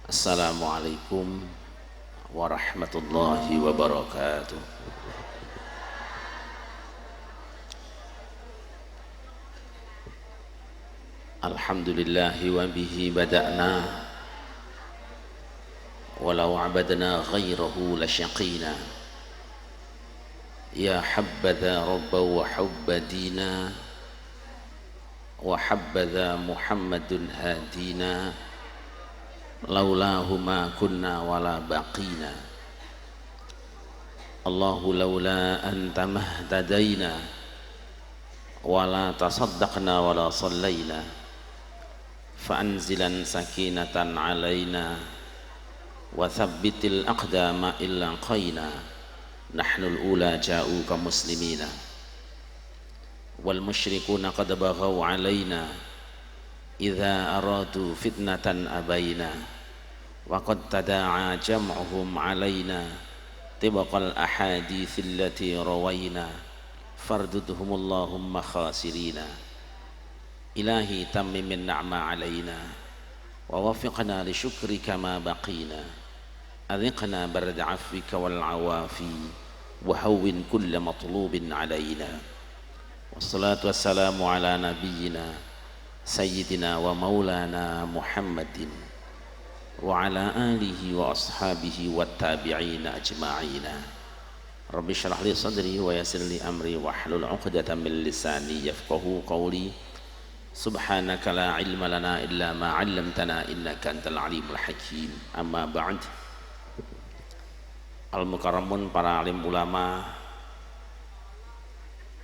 Assalamualaikum warahmatullahi wabarakatuh. Alhamdulillahi wa bihi bada'na walau abadna ghairahu lasyaqina ya habbadha rabba wa hubba dina wa habbadha muhammadun hadina laulahu ma kunna wala baqina Allahu laula anta mahtadaina wala tasaddaqna wala sallaina fa'anzilan sakinatan alaina wa thabbitil aqdama illa qaina nahnul ula ja'uka muslimina wal musyrikuna qad baghaw alaina idza aradu fitnatan abaina wa qad tada'a jam'uhum alaina tibaqal ahadits allati rawaina fardudhum Allahumma khasirina ilahi tammimin na'ma alaina wa wafiqna li syukrika ma baqina adhiqna barda afwika wal awafi wa hawwin kulla matlubin alaina wassalatu wassalamu ala nabiyyina sayyidina wa maulana Muhammadin wa ala alihi wa ashabihi wa tabi'ina ajma'ina rabbi syrah li sadri wa yassir li amri wa hlul 'uqdatam min lisani yafqahu qawli subhanaka la ilma lana illa ma 'allamtana innaka antal alimul hakim amma ba'd. Al-mukarramun, para alim ulama,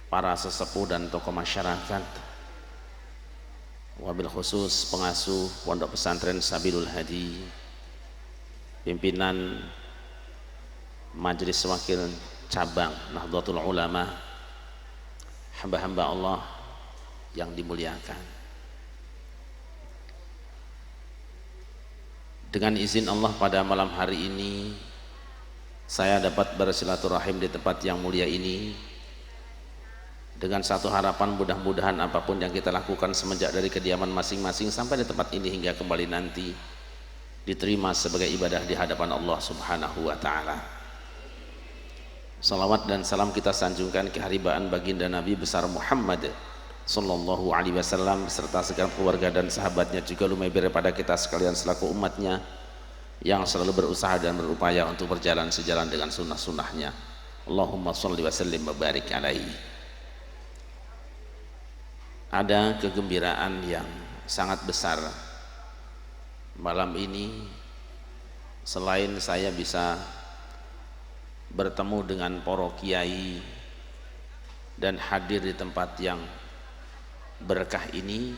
para sesepuh dan tokoh masyarakat, wabil khusus pengasuh Pondok Pesantren Sabilul Hadi, pimpinan Majelis Wakil Cabang Nahdlatul Ulama, hamba-hamba Allah yang dimuliakan. Dengan izin Allah, pada malam hari ini saya dapat bersilaturahim di tempat yang mulia ini dengan satu harapan, mudah-mudahan apapun yang kita lakukan semenjak dari kediaman masing-masing sampai di tempat ini hingga kembali nanti diterima sebagai ibadah di hadapan Allah Subhanahu wa ta'ala. Salawat dan salam kita sanjungkan keharibaan baginda Nabi besar Muhammad sallallahu alaihi wasallam serta segenap keluarga dan sahabatnya, juga lumai pada kita sekalian selaku umatnya yang selalu berusaha dan berupaya untuk berjalan sejalan dengan sunnah-sunnahnya. Allahumma sholli wa sallim wa barik alaihi. Ada kegembiraan yang sangat besar malam ini, selain saya bisa bertemu dengan para kiai dan hadir di tempat yang berkah ini,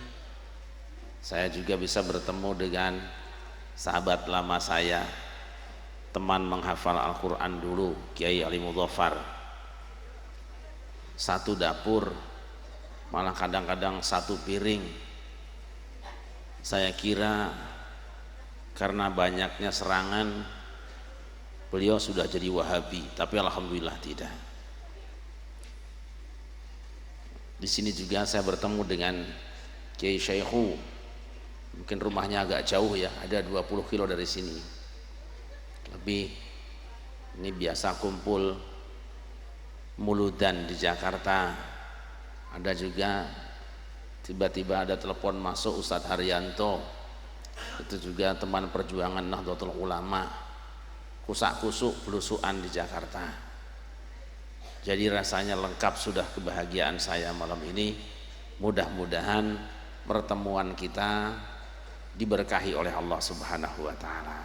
saya juga bisa bertemu dengan sahabat lama saya, teman menghafal Al-Quran dulu, Kiai Ali Mudhafar. Satu dapur, malah kadang-kadang satu piring. Saya kira karena banyaknya serangan beliau sudah jadi Wahabi, tapi alhamdulillah tidak. Di sini juga saya bertemu dengan Kiai Syekhu, mungkin rumahnya agak jauh ya, ada 20 kilo dari sini lebih. Ini biasa kumpul muludan di Jakarta. Ada juga tiba-tiba ada telepon masuk Ustadz Haryanto, itu juga teman perjuangan Nahdlatul Ulama, kusak-kusuk belusuan di Jakarta. Jadi rasanya lengkap sudah kebahagiaan saya malam ini. Mudah-mudahan pertemuan kita diberkahi oleh Allah Subhanahu wa ta'ala.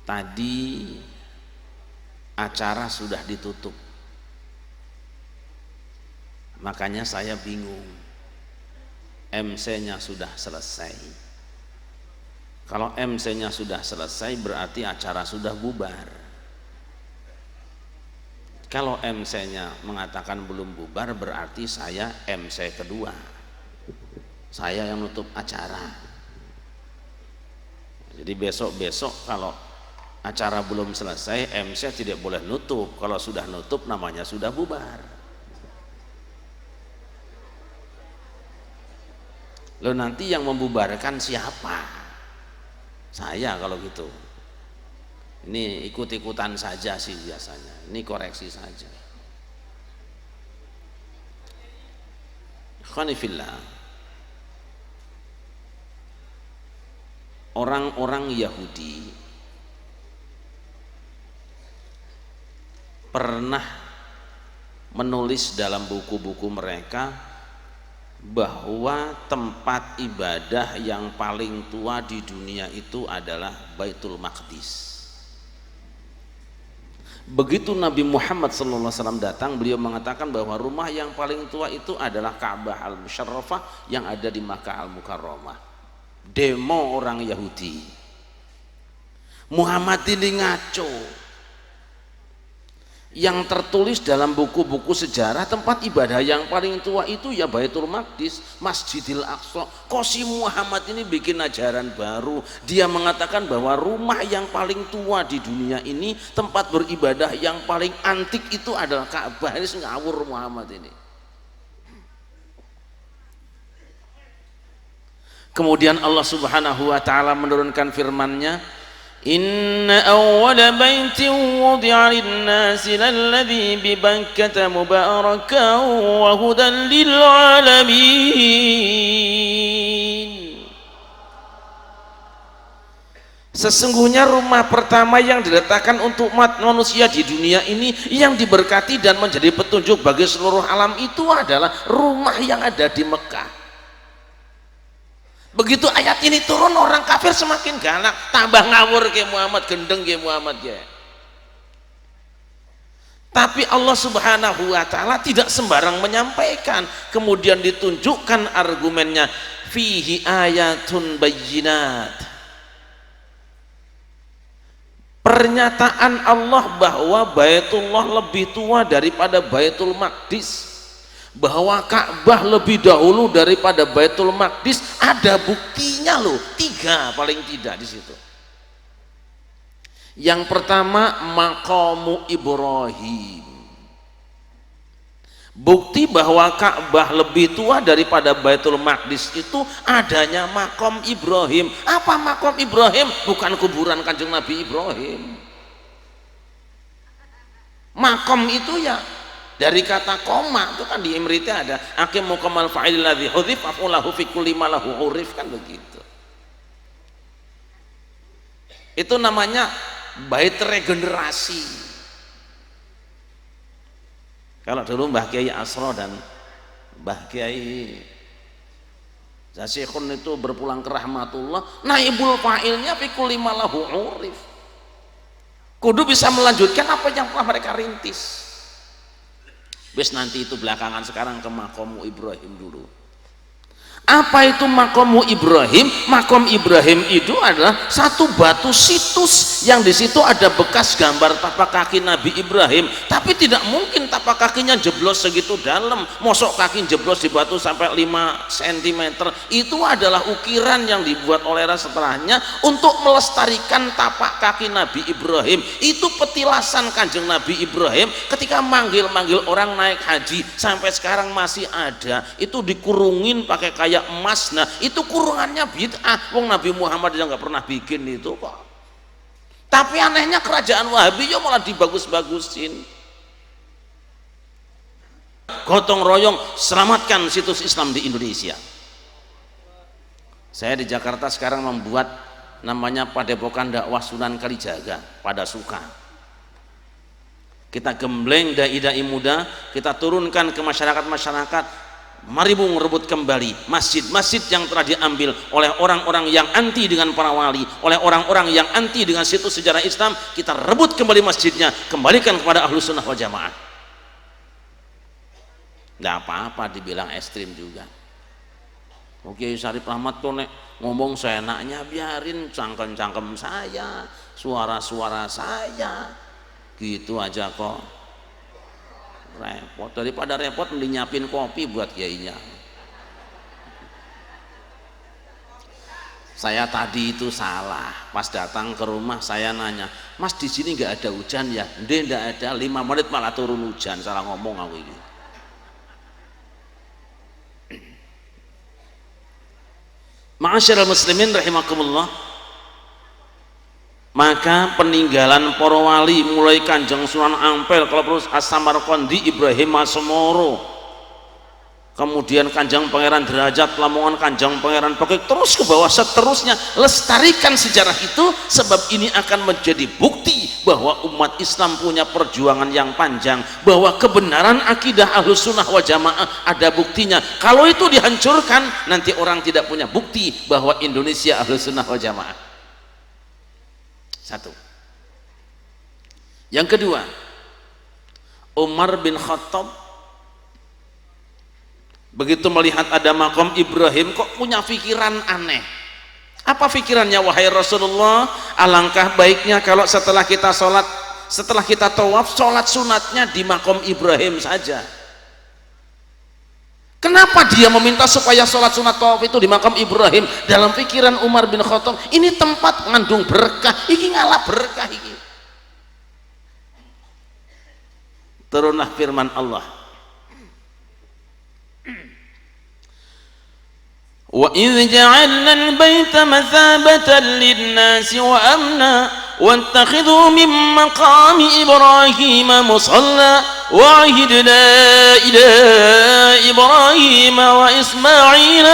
Tadi acara sudah ditutup, makanya saya bingung. MC-nya sudah selesai. Kalau MC-nya sudah selesai berarti acara sudah bubar. Kalau MC-nya mengatakan belum bubar berarti saya MC kedua, saya yang nutup acara. Jadi besok-besok kalau acara belum selesai, MC tidak boleh nutup. Kalau sudah nutup namanya sudah bubar. Loh nanti yang membubarkan siapa? Saya kalau gitu. Ini ikut-ikutan saja sih biasanya. Ini koreksi saja. Ikhwanifillah, orang-orang Yahudi pernah menulis dalam buku-buku mereka bahwa tempat ibadah yang paling tua di dunia itu adalah Baitul Maqdis. Begitu Nabi Muhammad SAW datang, beliau mengatakan bahwa rumah yang paling tua itu adalah Ka'bah Al-Musharrafah yang ada di Makkah Al-Mukarramah. Demo orang Yahudi. Muhammad ini ngaco. Yang tertulis dalam buku-buku sejarah tempat ibadah yang paling tua itu ya Baitul Maqdis, Masjidil Aqsa. Kok si Muhammad ini bikin ajaran baru? Dia mengatakan bahwa rumah yang paling tua di dunia ini, tempat beribadah yang paling antik itu adalah Ka'bah. Ini ngawur Muhammad ini. Kemudian Allah Subhanahu wa taala menurunkan firman-Nya, Inna awwala baitin wudi'a lin-nasi lalladzi bi Bakkata mubarakan wa hudan lil alamin. Sesungguhnya rumah pertama yang diletakkan untuk umat manusia di dunia ini yang diberkati dan menjadi petunjuk bagi seluruh alam itu adalah rumah yang ada di Mekah. Begitu ayat ini turun, orang kafir semakin galak, tambah ngawur ke Muhammad, gendeng ke Muhammad ya. Tapi Allah Subhanahu wa taala tidak sembarang menyampaikan. Kemudian ditunjukkan argumennya, fihi ayatun bayyinat. Pernyataan Allah bahwa Baitullah lebih tua daripada Baitul Maqdis, bahwa Ka'bah lebih dahulu daripada Baitul Maqdis, ada buktinya loh, 3 paling tidak di situ. Yang pertama, maqamu Ibrahim. Bukti bahwa Ka'bah lebih tua daripada Baitul Maqdis itu adanya maqam Ibrahim. Apa maqam Ibrahim? Bukan kuburan Kanjeng Nabi Ibrahim. Maqam itu ya dari kata koma, itu kan di Imritnya ada aqimu qamal fa'il ladzi hudhif afulahu fi kulli ma lahu urif, kan begitu. Itu namanya bait regenerasi. Kalau dulu Mbah Kiai Asro dan Mbah Kiai Zasyikhun itu berpulang ke rahmatullah, naibul fa'ilnya fi kulli ma lahu urif. Kudu bisa melanjutkan apa yang telah mereka rintis. Bis nanti itu belakangan, sekarang ke maqamu Ibrahim dulu. Apa itu maqamu Ibrahim? Maqam Ibrahim itu adalah satu batu situs yang di situ ada bekas gambar tapak kaki Nabi Ibrahim, tapi tidak mungkin tapak kakinya jeblos segitu dalam. Mosok kaki jeblos di batu sampai 5 cm. Itu adalah ukiran yang dibuat oleh setelahnya untuk melestarikan tapak kaki Nabi Ibrahim. Itu petilasan Kanjeng Nabi Ibrahim ketika manggil-manggil orang naik haji, sampai sekarang masih ada. Itu dikurungin pakai kayak emas. Nah itu kurungannya bid'ah, wong Nabi Muhammad yang nggak pernah bikin itu kok. Tapi anehnya kerajaan Wahabi ya malah dibagus-bagusin. Gotong royong selamatkan situs Islam di Indonesia. Saya di Jakarta sekarang membuat namanya Padepokan Dakwah Sunan Kalijaga, pada suka. Kita gembleng dai-dai muda, kita turunkan ke masyarakat-masyarakat. Mari merebut kembali masjid-masjid yang telah diambil oleh orang-orang yang anti dengan para wali, oleh orang-orang yang anti dengan situs sejarah Islam. Kita rebut kembali masjidnya, kembalikan kepada Ahlus Sunnah wal Jamaah. Nggak apa-apa dibilang ekstrim juga. Oke, Syarif Ahmad tuh nek ngomong seenaknya, biarin, cangkem-cangkem saya, suara-suara saya, gitu aja kok. Repot, daripada repot mending nyiapin kopi buat kiainya. Saya tadi itu salah, pas datang ke rumah saya nanya, Mas di sini nggak ada hujan ya? Nggak ada, 5 menit malah turun hujan. Salah ngomong aku ini. Ma'asyiral muslimin rahimakumullah, maka peninggalan para wali mulai Kanjeng Sunan Ampel, kalau perlu As-Samarqandi, Ibrahim Masmoro, kemudian Kanjeng Pangeran Derajat Lamongan, Kanjeng Pangeran Pokek, terus ke bawah seterusnya. Lestarikan sejarah itu, sebab ini akan menjadi bukti bahwa umat Islam punya perjuangan yang panjang, bahwa kebenaran akidah Ahlus Sunnah wal Jamaah ada buktinya. Kalau itu dihancurkan, nanti orang tidak punya bukti bahwa Indonesia Ahlus Sunnah wal Jamaah. Satu. Yang kedua, Umar bin Khattab begitu melihat ada makom Ibrahim, kok punya pikiran aneh. Apa pikirannya? Wahai Rasulullah, alangkah baiknya kalau setelah kita sholat, setelah kita tawaf, sholat sunatnya di makom Ibrahim saja. Kenapa dia meminta supaya sholat sunat tawaf itu di makam Ibrahim? Dalam pikiran Umar bin Khattab, ini tempat mengandung berkah, ini ngalah berkah ini. Turunlah firman Allah, wa idh ja'alna al-baita mathabatan lin-nasi wa amna wattakhidhu min maqami Ibrahim musalla wa ahidna ila Ibrahim wa Ismail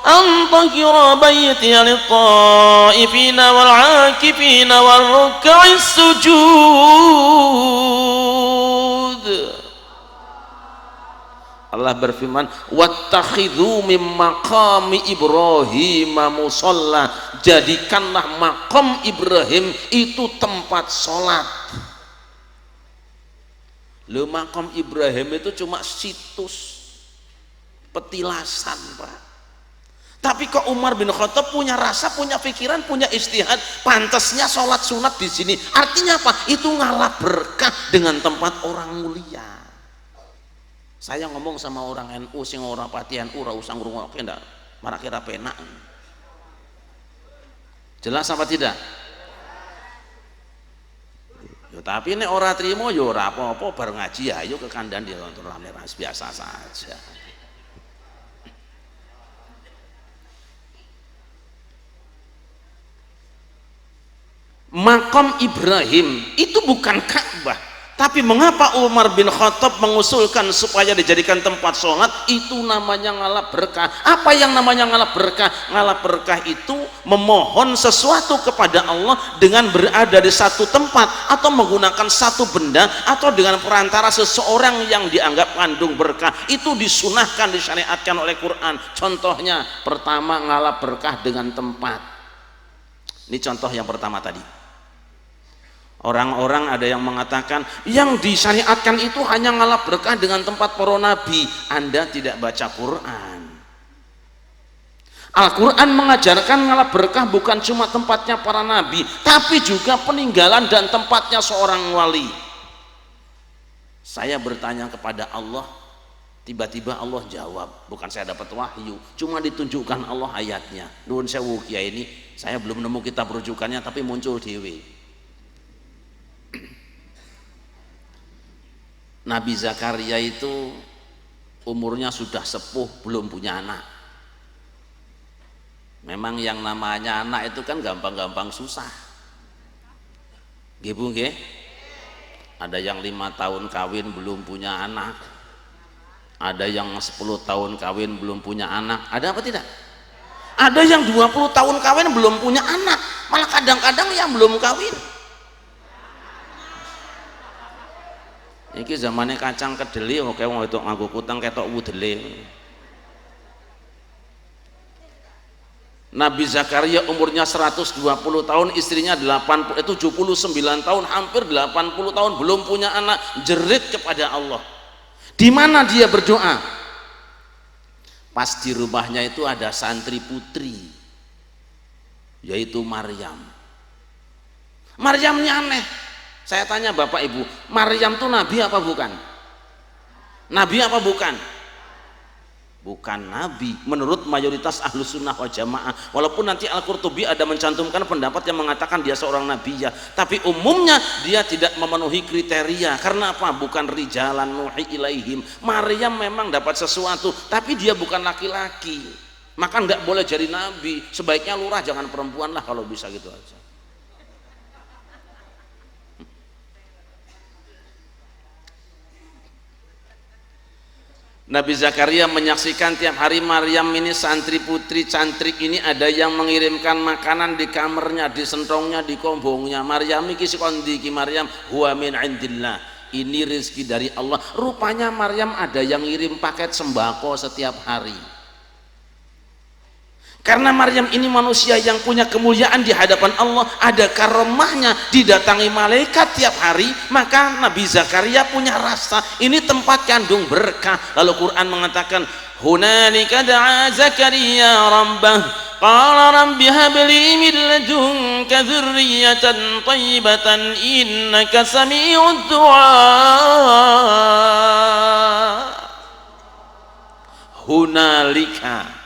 an tahira bayti lit-ta'ifina wal-'akifina wal-ruk'is sujud. Allah berfirman, wattakhidhu mim maqami Ibrahim musalla, jadikanlah maqam Ibrahim itu tempat sholat. Loh, maqam Ibrahim itu cuma situs petilasan, Pak. Tapi kok Umar bin Khattab punya rasa, punya pikiran, punya istihad, pantasnya sholat sunat di sini. Artinya apa? Itu ngalah berkah dengan tempat orang mulia. Saya ngomong sama orang NU sing ora pati NU ora usah ngrungokke ndak, marak kira penak. Jelas apa tidak? Ya, tapi nek ora trimo ya ora apa-apa, bar ngaji ayo ke kandhan ditontonane biasa saja. Makam Ibrahim itu bukan Ka'bah, tapi mengapa Umar bin Khattab mengusulkan supaya dijadikan tempat sholat? Itu namanya ngalah berkah. Apa yang namanya ngalah berkah? Ngalah berkah itu memohon sesuatu kepada Allah dengan berada di satu tempat atau menggunakan satu benda atau dengan perantara seseorang yang dianggap kandung berkah. Itu disunahkan, disyariatkan oleh Quran. Contohnya pertama, ngalah berkah dengan tempat. Ini contoh yang pertama tadi. Orang-orang ada yang mengatakan yang disyariatkan itu hanya ngalah berkah dengan tempat para nabi. Anda tidak baca Quran. Al-Quran mengajarkan ngalah berkah bukan cuma tempatnya para nabi, tapi juga peninggalan dan tempatnya seorang wali. Saya bertanya kepada Allah, tiba-tiba Allah jawab, bukan saya dapat wahyu, cuma ditunjukkan Allah ayatnya. Nuwun sewu kiai, ini saya belum nemu kitab rujukannya, tapi muncul dewe. Nabi Zakaria itu umurnya sudah sepuh, belum punya anak. Memang yang namanya anak itu kan gampang-gampang susah. Nggih Bu nggih? Ada yang 5 tahun kawin belum punya anak. Ada yang 10 tahun kawin belum punya anak. Ada apa tidak? Ada yang 20 tahun kawin belum punya anak. Malah kadang-kadang yang belum kawin. Iki zamannya kacang kedeli, oke wong itu nganggo kutang ketok wudele. Nabi Zakaria umurnya 120 tahun, istrinya 79 tahun, hampir 80 tahun belum punya anak, jerit kepada Allah. Di mana dia berdoa? Pas di rumahnya itu ada santri putri, yaitu Maryam. Maryamnya aneh. Saya tanya Bapak Ibu, Maryam itu nabi apa bukan? Nabi apa bukan? Bukan nabi menurut mayoritas Ahlus Sunnah wal Jamaah. Walaupun nanti Al-Qurtubi ada mencantumkan pendapat yang mengatakan dia seorang nabi ya, tapi umumnya dia tidak memenuhi kriteria. Karena apa? Bukan rijalan nuhi ilaihim. Maryam memang dapat sesuatu, tapi dia bukan laki-laki. Maka nggak boleh jadi nabi, sebaiknya lurah jangan perempuan lah kalau bisa gitu aja. Nabi Zakaria menyaksikan tiap hari Maryam ini santri putri cantrik ini ada yang mengirimkan makanan di kamarnya, di sentongnya, di kombongnya. Maryam iki sikondi ki Maryam huwa min indillah. Ini rezeki dari Allah. Rupanya Maryam ada yang ngirim paket sembako setiap hari. Karena Maryam ini manusia yang punya kemuliaan di hadapan Allah, ada karomahnya, didatangi malaikat tiap hari, maka Nabi Zakaria punya rasa ini tempat kandung berkah. Lalu Quran mengatakan, hunalika da'a Zakaria rabbah qala rabbi habli min ladunka dzurriyyatan thayyibatan innaka sami'ud du'a. Hunalika,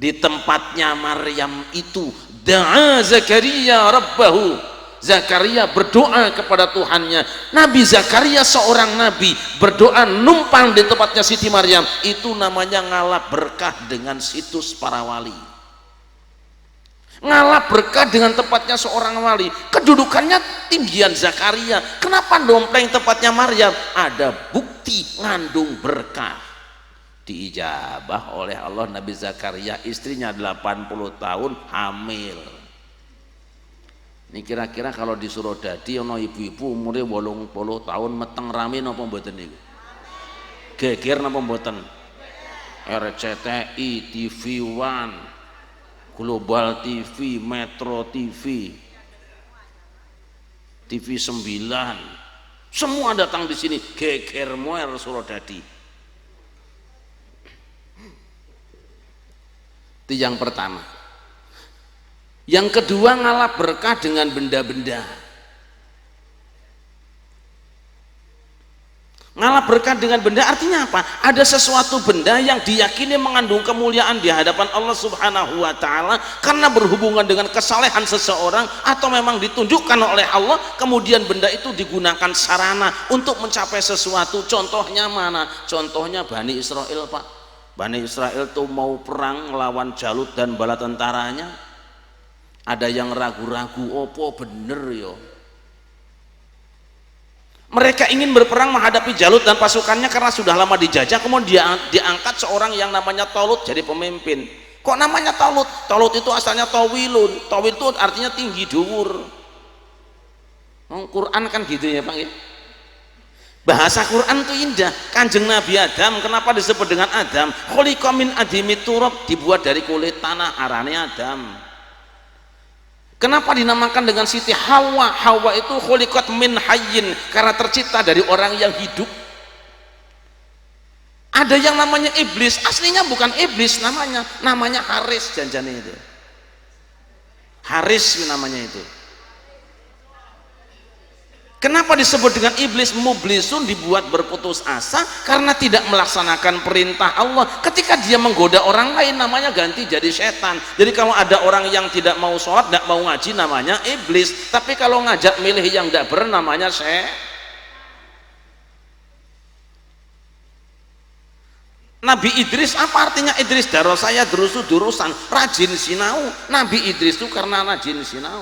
di tempatnya Maryam itu, da'a Zakaria rabbahu, Zakaria berdoa kepada Tuhannya. Nabi Zakaria seorang nabi berdoa numpang di tempatnya Siti Maryam, itu namanya ngalap berkah dengan situs para wali, ngalap berkah dengan tempatnya seorang wali. Kedudukannya tinggian Zakaria, kenapa dompleng tempatnya Maryam? Ada bukti ngandung berkah. Diijabah oleh Allah Nabi Zakaria, istrinya 80 tahun hamil. Ini kira-kira kalau disuruh dadi ono ibu-ibu umurnya 80 tahun meteng rame napa mboten niku? Geger napa mboten? RCTI, TV One, Global TV, Metro TV, TV 9, semua datang di sini, geger moer suruh dadi. Itu yang pertama. Yang kedua, ngalap berkah dengan benda-benda. Ngalap berkah dengan benda artinya apa? Ada sesuatu benda yang diyakini mengandung kemuliaan di hadapan Allah Subhanahu wa ta'ala karena berhubungan dengan kesalehan seseorang atau memang ditunjukkan oleh Allah, kemudian benda itu digunakan sarana untuk mencapai sesuatu. Contohnya mana? Contohnya Bani Israel, Pak. Bani Israel tuh mau perang melawan Jalut dan bala tentaranya, ada yang ragu-ragu, opo bener yo, mereka ingin berperang menghadapi Jalut dan pasukannya karena sudah lama dijajah. Kemudian diangkat seorang yang namanya Tolut jadi pemimpin. Kok namanya Tolut? Tolut itu asalnya Tawilun, Tawil itu artinya tinggi dhuwur. Quran kan gitu ya Pak ya. Bahasa Quran itu indah. Kanjeng Nabi Adam, kenapa disebut dengan Adam? Khuliqa min adimit turab, dibuat dari kulit tanah, arane Adam. Kenapa dinamakan dengan Siti Hawa? Hawa itu khuliqat min hayyin, karena tercipta dari orang yang hidup. Ada yang namanya iblis, aslinya bukan iblis, namanya Haris, janjane itu. Haris namanya itu. Kenapa disebut dengan iblis? Mublisun, dibuat berputus asa karena tidak melaksanakan perintah Allah. Ketika dia menggoda orang lain, namanya ganti jadi setan. Jadi kalau ada orang yang tidak mau sholat, tidak mau ngaji, namanya iblis. Tapi kalau ngajak milih yang tidak benar, namanya Nabi Idris, apa artinya Idris? Daro saya durusu durusan, rajin sinau. Nabi Idris itu karena rajin sinau.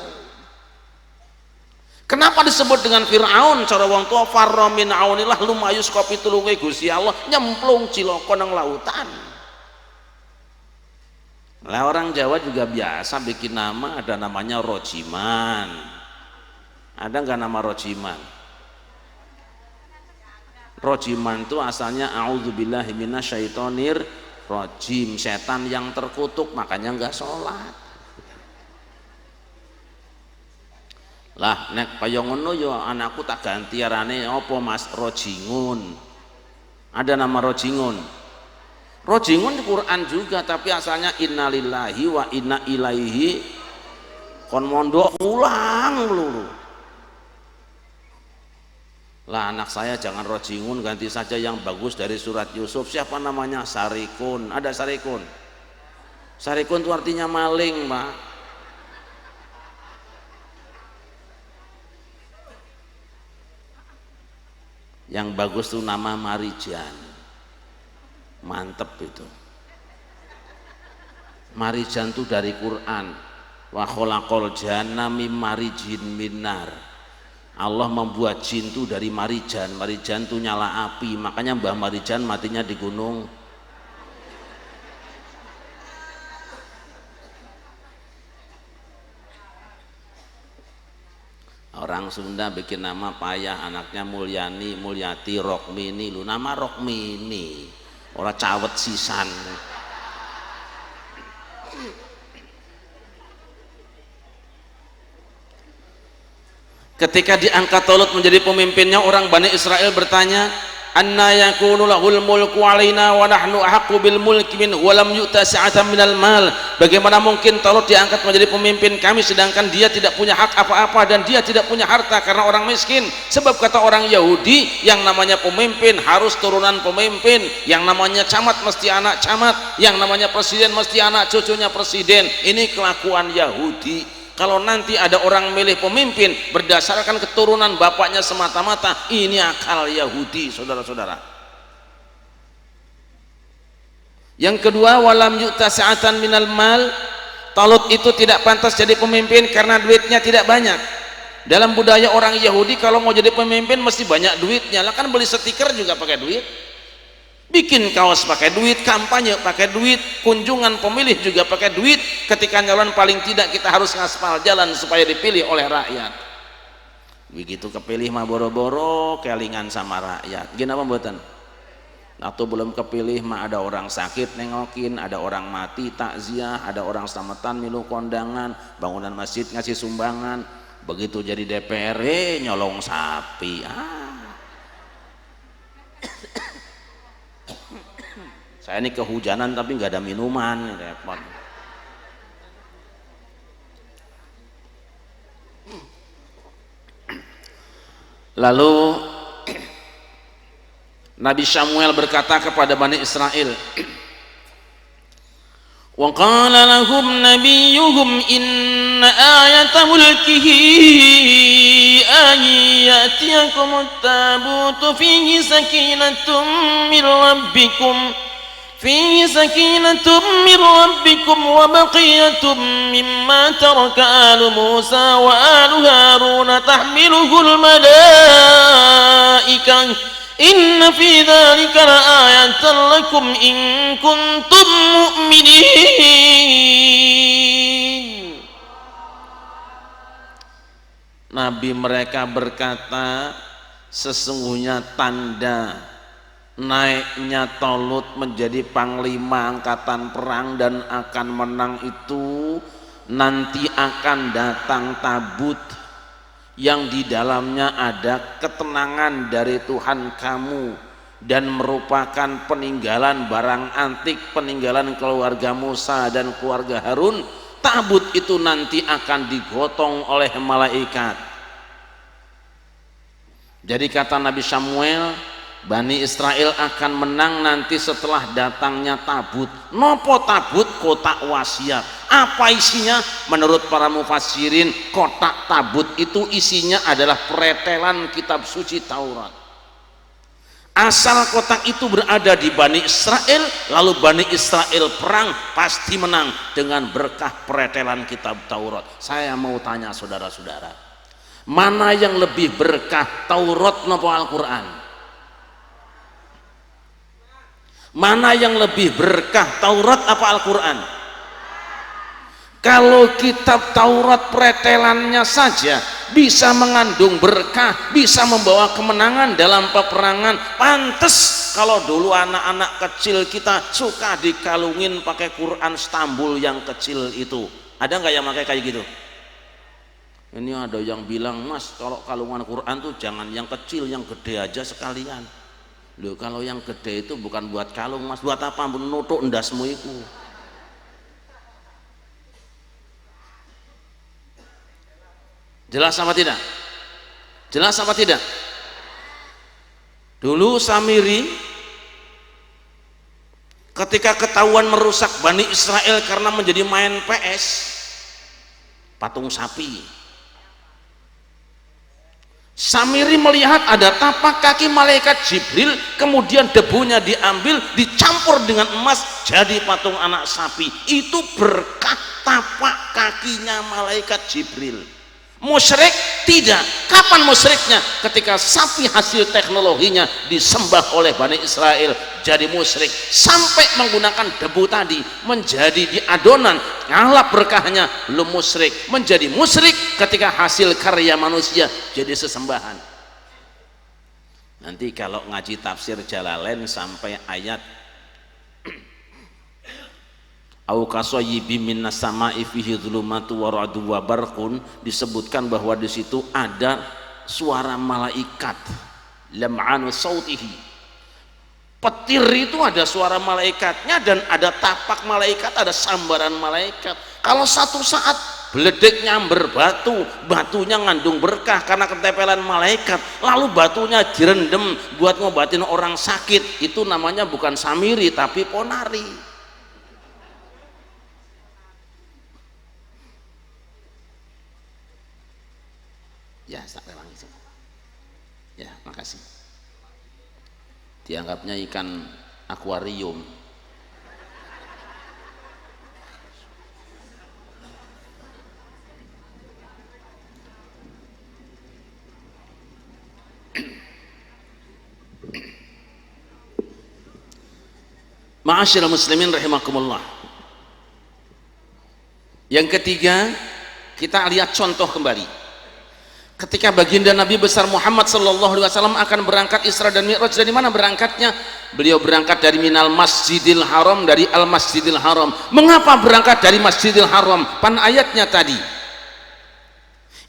Kenapa disebut dengan Fir'aun? Cara wong tua, farra min aunilah lumayus kopi tulunge Gusti Allah, nyemplung ciloko nang lautan. Lah orang Jawa juga biasa bikin nama, ada namanya Rojiman. Ada nggak nama Rojiman? Rojiman itu asalnya a'udzubillahi minasyaitonir rojim, setan yang terkutuk, makanya nggak sholat. Lah nek kaya ngono yo anakku tak ganti arane apa Mas? Rojingun. Ada nama Rojingun. Rojingun di Quran juga, tapi asalnya innalillahi wa inna ilaihi, kon mondok ulang lulu. Lah anak saya jangan Rojingun, ganti saja yang bagus dari surat Yusuf. Siapa namanya? Sarikun. Ada Sarikun. Sarikun itu artinya maling, Pak. Yang bagus tuh nama Marijan, mantep itu. Marijan itu dari Quran. Wa khalaqal janna mim marijin minar. Allah membuat jin itu dari marijan. Marijan itu nyala api, makanya Mbah Marijan matinya di gunung. Orang Sunda bikin nama payah, anaknya Mulyani, Mulyati, Rokmini. Lu nama Rokmini, orang cawet sisan. Ketika diangkat Talut menjadi pemimpinnya, orang Bani Israel bertanya, anna yakunu lahul mulku alaina wa nahnu ahaqqu bil mulki min wa lam yu'ta sa'atan minal mal. Bagaimana mungkin Talut diangkat menjadi pemimpin kami sedangkan dia tidak punya hak apa-apa dan dia tidak punya harta karena orang miskin. Sebab kata orang Yahudi, yang namanya pemimpin harus turunan pemimpin, yang namanya camat mesti anak camat, yang namanya presiden mesti anak cucunya presiden. Ini kelakuan Yahudi. Kalau nanti ada orang milih pemimpin berdasarkan keturunan bapaknya semata-mata, ini akal Yahudi, saudara-saudara. Yang kedua, walam yu'ta sa'atan minal mal. Talut itu tidak pantas jadi pemimpin karena duitnya tidak banyak. Dalam budaya orang Yahudi, kalau mau jadi pemimpin mesti banyak duitnya. Lah kan beli stiker juga pakai duit, bikin kaos pakai duit, kampanye pakai duit, kunjungan pemilih juga pakai duit. Ketika nyalon paling tidak kita harus ngaspal jalan supaya dipilih oleh rakyat. Begitu kepilih mah boro-boro kelingan sama rakyat. Gini apa mboten? Atau belum kepilih mah ada orang sakit nengokin, ada orang mati takziah, ada orang selamatan milu kondangan, bangunan masjid ngasih sumbangan. Begitu jadi DPR nyolong sapi. Saya ini kehujanan tapi nggak ada minuman, repot. Lalu Nabi Samuel berkata kepada Bani Israel, wa qala lahum nabiyuhum inna ayata mulkihi ayatiyakumut tabutu fihi sakinatun min rabbikum فيه سكينة من ربكم وبقية مما ترك آل موسى وآل هارون تحمله الملائكة إن في ذلك لآية لكم إن كنتم مؤمنين. Nabi mereka berkata, sesungguhnya tanda naiknya Talut menjadi panglima angkatan perang dan akan menang itu, nanti akan datang tabut yang di dalamnya ada ketenangan dari Tuhan kamu dan merupakan peninggalan barang antik, peninggalan keluarga Musa dan keluarga Harun. Tabut itu nanti akan digotong oleh malaikat. Jadi kata Nabi Samuel, Bani Israel akan menang nanti setelah datangnya tabut. Nopo tabut? Kotak wasiat. Apa isinya? Menurut para mufassirin, kotak tabut itu isinya adalah pretelan kitab suci Taurat. Asal kotak itu berada di Bani Israel, lalu Bani Israel perang pasti menang dengan berkah pretelan kitab Taurat. Saya mau tanya saudara-saudara, mana yang lebih berkah, Taurat nopo Al-Quran? Mana yang lebih berkah, Taurat apa Al-Quran? Kalau kitab Taurat pretelannya saja bisa mengandung berkah, bisa membawa kemenangan dalam peperangan, pantes kalau dulu anak-anak kecil kita suka dikalungin pakai Quran Stambul yang kecil itu. Ada nggak yang pakai kayak gitu? Ini ada yang bilang, Mas, kalau kalungan Quran tuh jangan yang kecil, yang gede aja sekalian. Loh, kalau yang gede itu bukan buat kalung, Mas, buat apa? Menutup endasmu itu. Jelas apa tidak? Jelas apa tidak? Dulu Samiri ketika ketahuan merusak Bani Israel karena menjadi main PS patung sapi, Samiri melihat ada tapak kaki malaikat Jibril, kemudian debunya diambil dicampur dengan emas jadi patung anak sapi. Itu berkah tapak kakinya malaikat Jibril. Musyrik tidak. Kapan musyriknya? Ketika sapi hasil teknologinya disembah oleh Bani Israel jadi musyrik, sampai menggunakan debu tadi menjadi di adonan, ngalap berkahnya, lu musyrik. Menjadi musyrik ketika hasil karya manusia jadi sesembahan. Nanti kalau ngaji tafsir Jalalain sampai ayat au kasayyibim minas sama'i fihi dhulumatu wa ra'du wa barqun, disebutkan bahwa di situ ada suara malaikat, lam'anu sautihi, petir itu ada suara malaikatnya dan ada tapak malaikat, ada sambaran malaikat. Kalau satu saat beledek nyamber batu, batunya ngandung berkah karena ketempelan malaikat, lalu batunya direndam buat ngobatin orang sakit, itu namanya bukan samiri tapi ponari. Ya, sampai langsung. Ya, makasih. Dianggapnya ikan akuarium. Ma'asyiral muslimin rahimakumullah. Yang ketiga, kita lihat contoh kembali. Ketika baginda Nabi besar Muhammad sallallahu alaihi wasallam akan berangkat Isra dan Mi'raj, dari mana berangkatnya? Beliau berangkat dari minal Masjidil Haram, dari Al Masjidil Haram. Mengapa berangkat dari Masjidil Haram? Pan ayatnya tadi,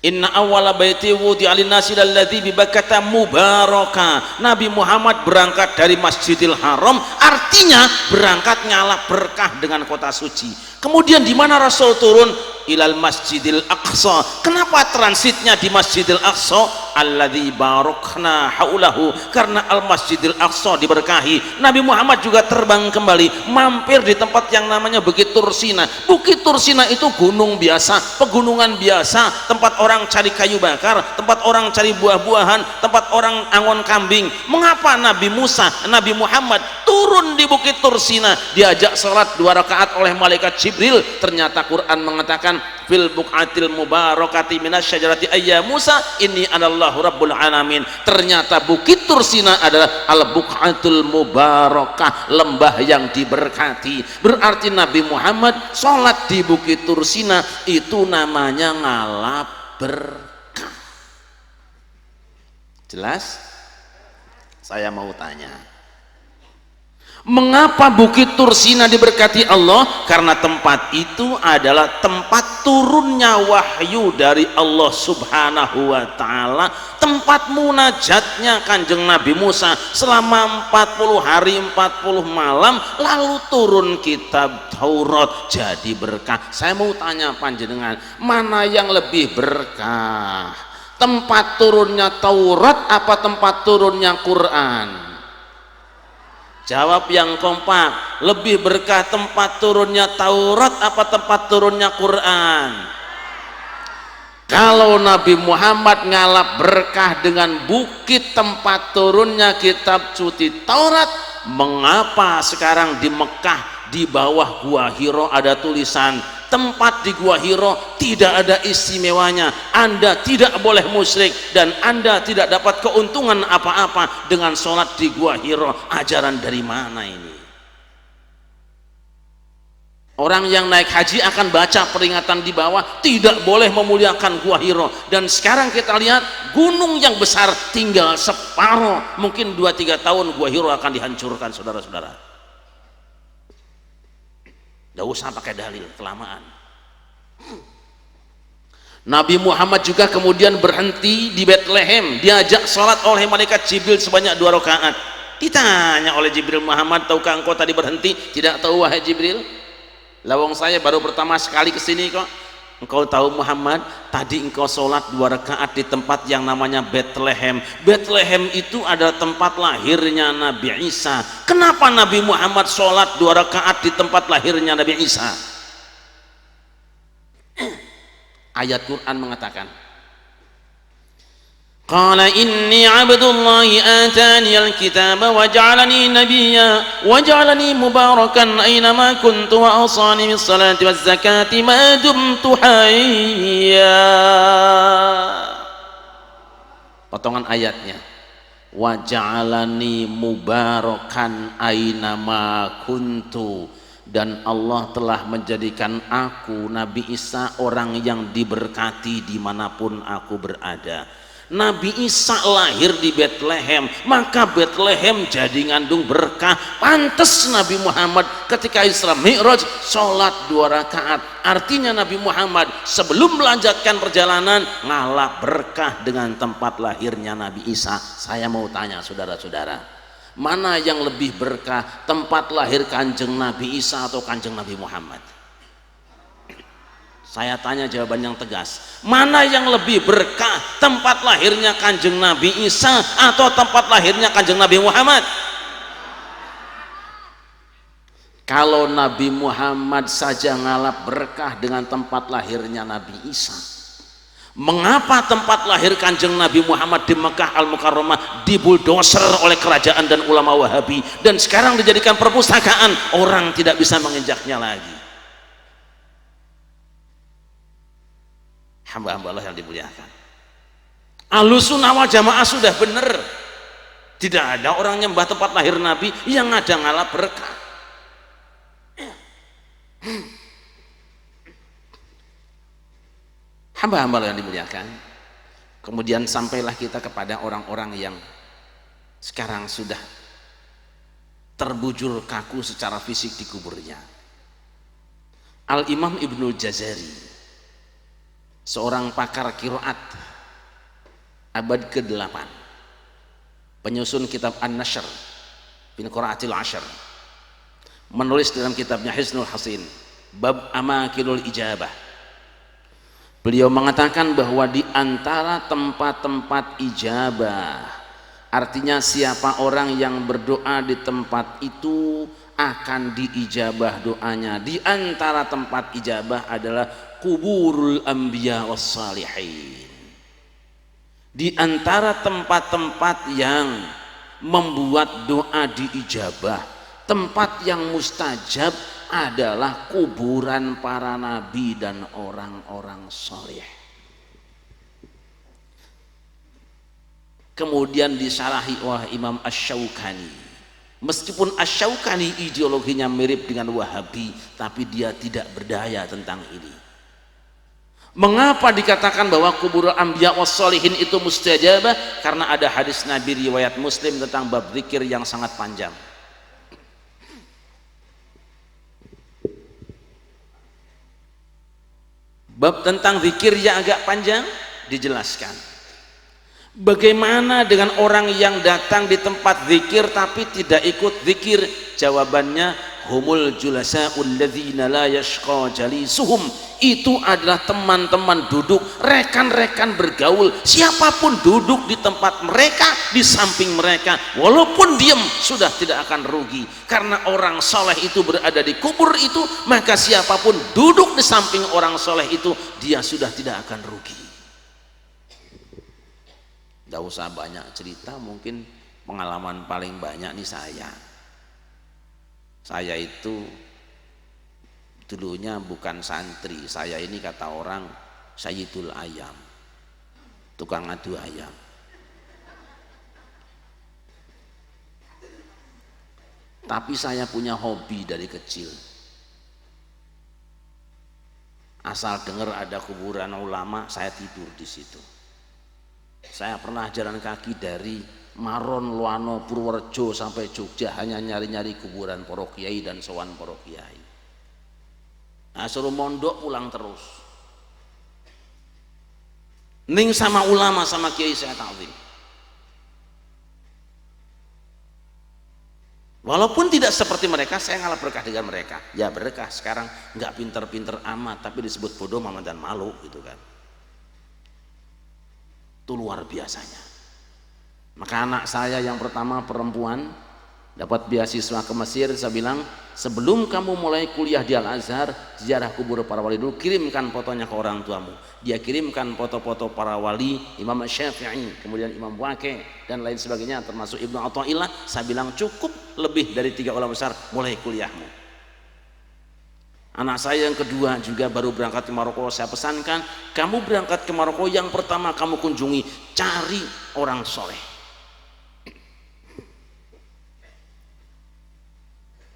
inna awwala baiti wudi'a lin-nasi lalladzi bi Bakkata mubaraka. Nabi Muhammad berangkat dari Masjidil Haram, artinya berangkat ngalap berkah dengan kota suci. Kemudian di mana Rasul turun? Ilal Masjidil Aqsa. Kenapa transitnya di Masjidil Aqsa? Alladzi barakna haulahu, karena Al Masjidil Aqsa diberkahi. Nabi Muhammad juga terbang kembali, mampir di tempat yang namanya Bukit Tursina. Bukit Tursina itu gunung biasa, pegunungan biasa, tempat orang cari kayu bakar, tempat orang cari buah-buahan, tempat orang angon kambing. Mengapa Nabi Muhammad turun di Bukit Tursina, diajak sholat 2 rakaat oleh malaikat Jibril? Ternyata Quran mengatakan fil buqatil mubarakati minasyajarati ayya Musa inni anallahu rabbul alamin. Ternyata Bukit Tursina adalah al buqatul mubarakah, lembah yang diberkati. Berarti Nabi Muhammad sholat di Bukit Tursina itu namanya ngalap berkah. Jelas? Saya mau tanya, mengapa Bukit Tursina diberkati Allah? Karena tempat itu adalah tempat turunnya wahyu dari Allah subhanahu wa ta'ala, tempat munajatnya kanjeng Nabi Musa selama 40 hari 40 malam, lalu turun kitab Taurat jadi berkah. Saya mau tanya panjenengan, mana yang lebih berkah? Tempat turunnya Taurat apa tempat turunnya Quran? Jawab yang kompak. Lebih berkah tempat turunnya Taurat apa tempat turunnya Quran? Kalau Nabi Muhammad ngalap berkah dengan bukit tempat turunnya kitab suci Taurat, mengapa sekarang di Mekah di bawah Gua Hiro ada tulisan tempat di Gua Hiro tidak ada istimewanya, Anda tidak boleh musyrik dan Anda tidak dapat keuntungan apa-apa dengan sholat di Gua Hiro? Ajaran dari mana ini? Orang yang naik haji akan baca peringatan di bawah tidak boleh memuliakan Gua Hiro, dan sekarang kita lihat gunung yang besar tinggal separuh, mungkin 2-3 tahun Gua Hiro akan dihancurkan. Saudara-saudara, tidak usah pakai dalil, kelamaan. Nabi Muhammad juga kemudian berhenti di Bethlehem, diajak sholat oleh malaikat Jibril sebanyak 2 rakaat. Ditanya oleh Jibril, Muhammad, tahukah engkau tadi berhenti? Tidak tahu wahai Jibril, lawang saya baru pertama sekali kesini kok. Engkau tahu Muhammad, tadi engkau sholat 2 rakaat di tempat yang namanya Bethlehem. Bethlehem itu adalah tempat lahirnya Nabi Isa. Kenapa Nabi Muhammad sholat 2 rakaat di tempat lahirnya Nabi Isa? Ayat Quran mengatakan, Qala inni abdullahi atani alkitaba wa ja'alani nabiyya wa ja'alani mubarakan aynama kuntu wa awsani bis salati waz zakati ma dumtu hayya. Potongan ayatnya, wa ja'alani mubarakan aynama kuntu, dan Allah telah menjadikan aku Nabi Isa orang yang diberkati dimanapun aku berada. Nabi Isa lahir di Bethlehem, maka Bethlehem jadi ngandung berkah. Pantes Nabi Muhammad ketika Isra Mi'raj sholat 2 rakaat. Artinya Nabi Muhammad sebelum melanjutkan perjalanan ngalap berkah dengan tempat lahirnya Nabi Isa. Saya mau tanya saudara-saudara, mana yang lebih berkah, tempat lahir Kanjeng Nabi Isa atau Kanjeng Nabi Muhammad? Saya tanya jawaban yang tegas, mana yang lebih berkah, tempat lahirnya Kanjeng Nabi Isa atau tempat lahirnya Kanjeng Nabi Muhammad? Kalau Nabi Muhammad saja ngalap berkah dengan tempat lahirnya Nabi Isa, mengapa tempat lahir Kanjeng Nabi Muhammad di Mekah Al-Mukarramah dibuldoser oleh kerajaan dan ulama Wahabi dan sekarang dijadikan perpustakaan, orang tidak bisa menginjaknya lagi? Hamba-hamba Allah yang dimuliakan, Ahlussunnah wal Jamaah sudah benar, tidak ada orang nyembah tempat lahir Nabi, yang ada ngalap berkah. Hamba-hamba Allah yang dimuliakan, kemudian sampailah kita kepada orang-orang yang sekarang sudah terbujur kaku secara fisik di kuburnya. Al-Imam Ibnu Jazari, seorang pakar qiraat abad ke-8, penyusun kitab An-Nashr bin Qiraatil Ashr, menulis dalam kitabnya Hisnul Hasin bab Amakinul Ijabah. Beliau mengatakan bahwa di antara tempat-tempat ijabah, artinya siapa orang yang berdoa di tempat itu akan diijabah doanya. Di antara tempat ijabah adalah kuburul anbiya was salihin. Di antara tempat-tempat yang membuat doa diijabah, tempat yang mustajab adalah kuburan para nabi dan orang-orang saleh. Kemudian disarahi oleh Imam Asy-Syaukani. Meskipun Asy-Syaukani ideologinya mirip dengan Wahabi, tapi dia tidak berdaya tentang ini. Mengapa dikatakan bahwa kuburul anbiya was sholihin itu mustajabah? Karena ada hadis Nabi riwayat Muslim tentang bab zikir yang sangat panjang. Bab tentang zikir yang agak panjang dijelaskan. Bagaimana dengan orang yang datang di tempat zikir tapi tidak ikut zikir? Jawabannya, humul julasaul ladzina la yashqa jalisuhum. Itu adalah teman-teman duduk, rekan-rekan bergaul, siapapun duduk di tempat mereka, di samping mereka, walaupun diam sudah tidak akan rugi. Karena orang soleh itu berada di kubur itu, maka siapapun duduk di samping orang soleh itu, dia sudah tidak akan rugi. Tidak usah banyak cerita, mungkin pengalaman paling banyak nih saya itu dulunya bukan santri, saya ini kata orang sayyidul ayam, tukang adu ayam. Tapi saya punya hobi dari kecil, asal dengar ada kuburan ulama saya tidur di situ. Saya pernah jalan kaki dari Maron, Loano, Purworejo sampai Jogja hanya nyari-nyari kuburan para kiai dan sowan para kiai. Nah, suruh mondok pulang terus. Ning sama ulama sama kiai saya ta'zim. Walaupun tidak seperti mereka, saya ngalah berkah dengan mereka. Ya berkah, sekarang nggak pinter-pinter amat, tapi disebut bodoh, maman dan malu gitu kan. Itu luar biasanya. Maka anak saya yang pertama perempuan dapat beasiswa ke Mesir. Saya bilang, sebelum kamu mulai kuliah di Al-Azhar, ziarah kubur para wali dulu, kirimkan fotonya ke orang tuamu. Dia kirimkan foto-foto para wali, Imam Syafi'i, kemudian Imam Waqi' dan lain sebagainya, termasuk Ibnu Athaillah. Saya bilang cukup lebih dari 3 ulama besar, mulai kuliahmu. Anak saya yang kedua juga baru berangkat ke Maroko. Saya pesankan, kamu berangkat ke Maroko, yang pertama kamu kunjungi, cari orang soleh.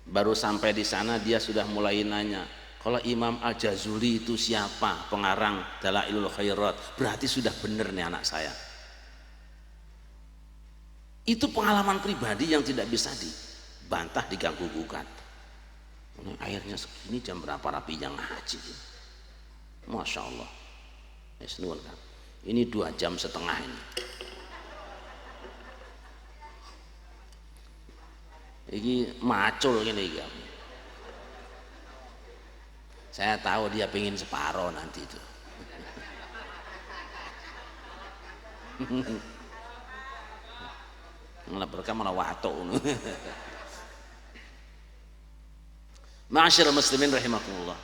Baru sampai di sana dia sudah mulai nanya, kalau Imam Al-Jazuli itu siapa? Pengarang Dalailul Khairat. Berarti sudah benar nih anak saya. Itu pengalaman pribadi yang tidak bisa dibantah, diganggu gugat. Airnya segini, jam berapa rapi yang haji? Masya Allah. Ini 2,5 jam ini. Ini macul gini kan. Saya tahu dia pengen separoh nanti itu. Malah berkah malah watuk. Ma'asyiral muslimin rahimakumullah.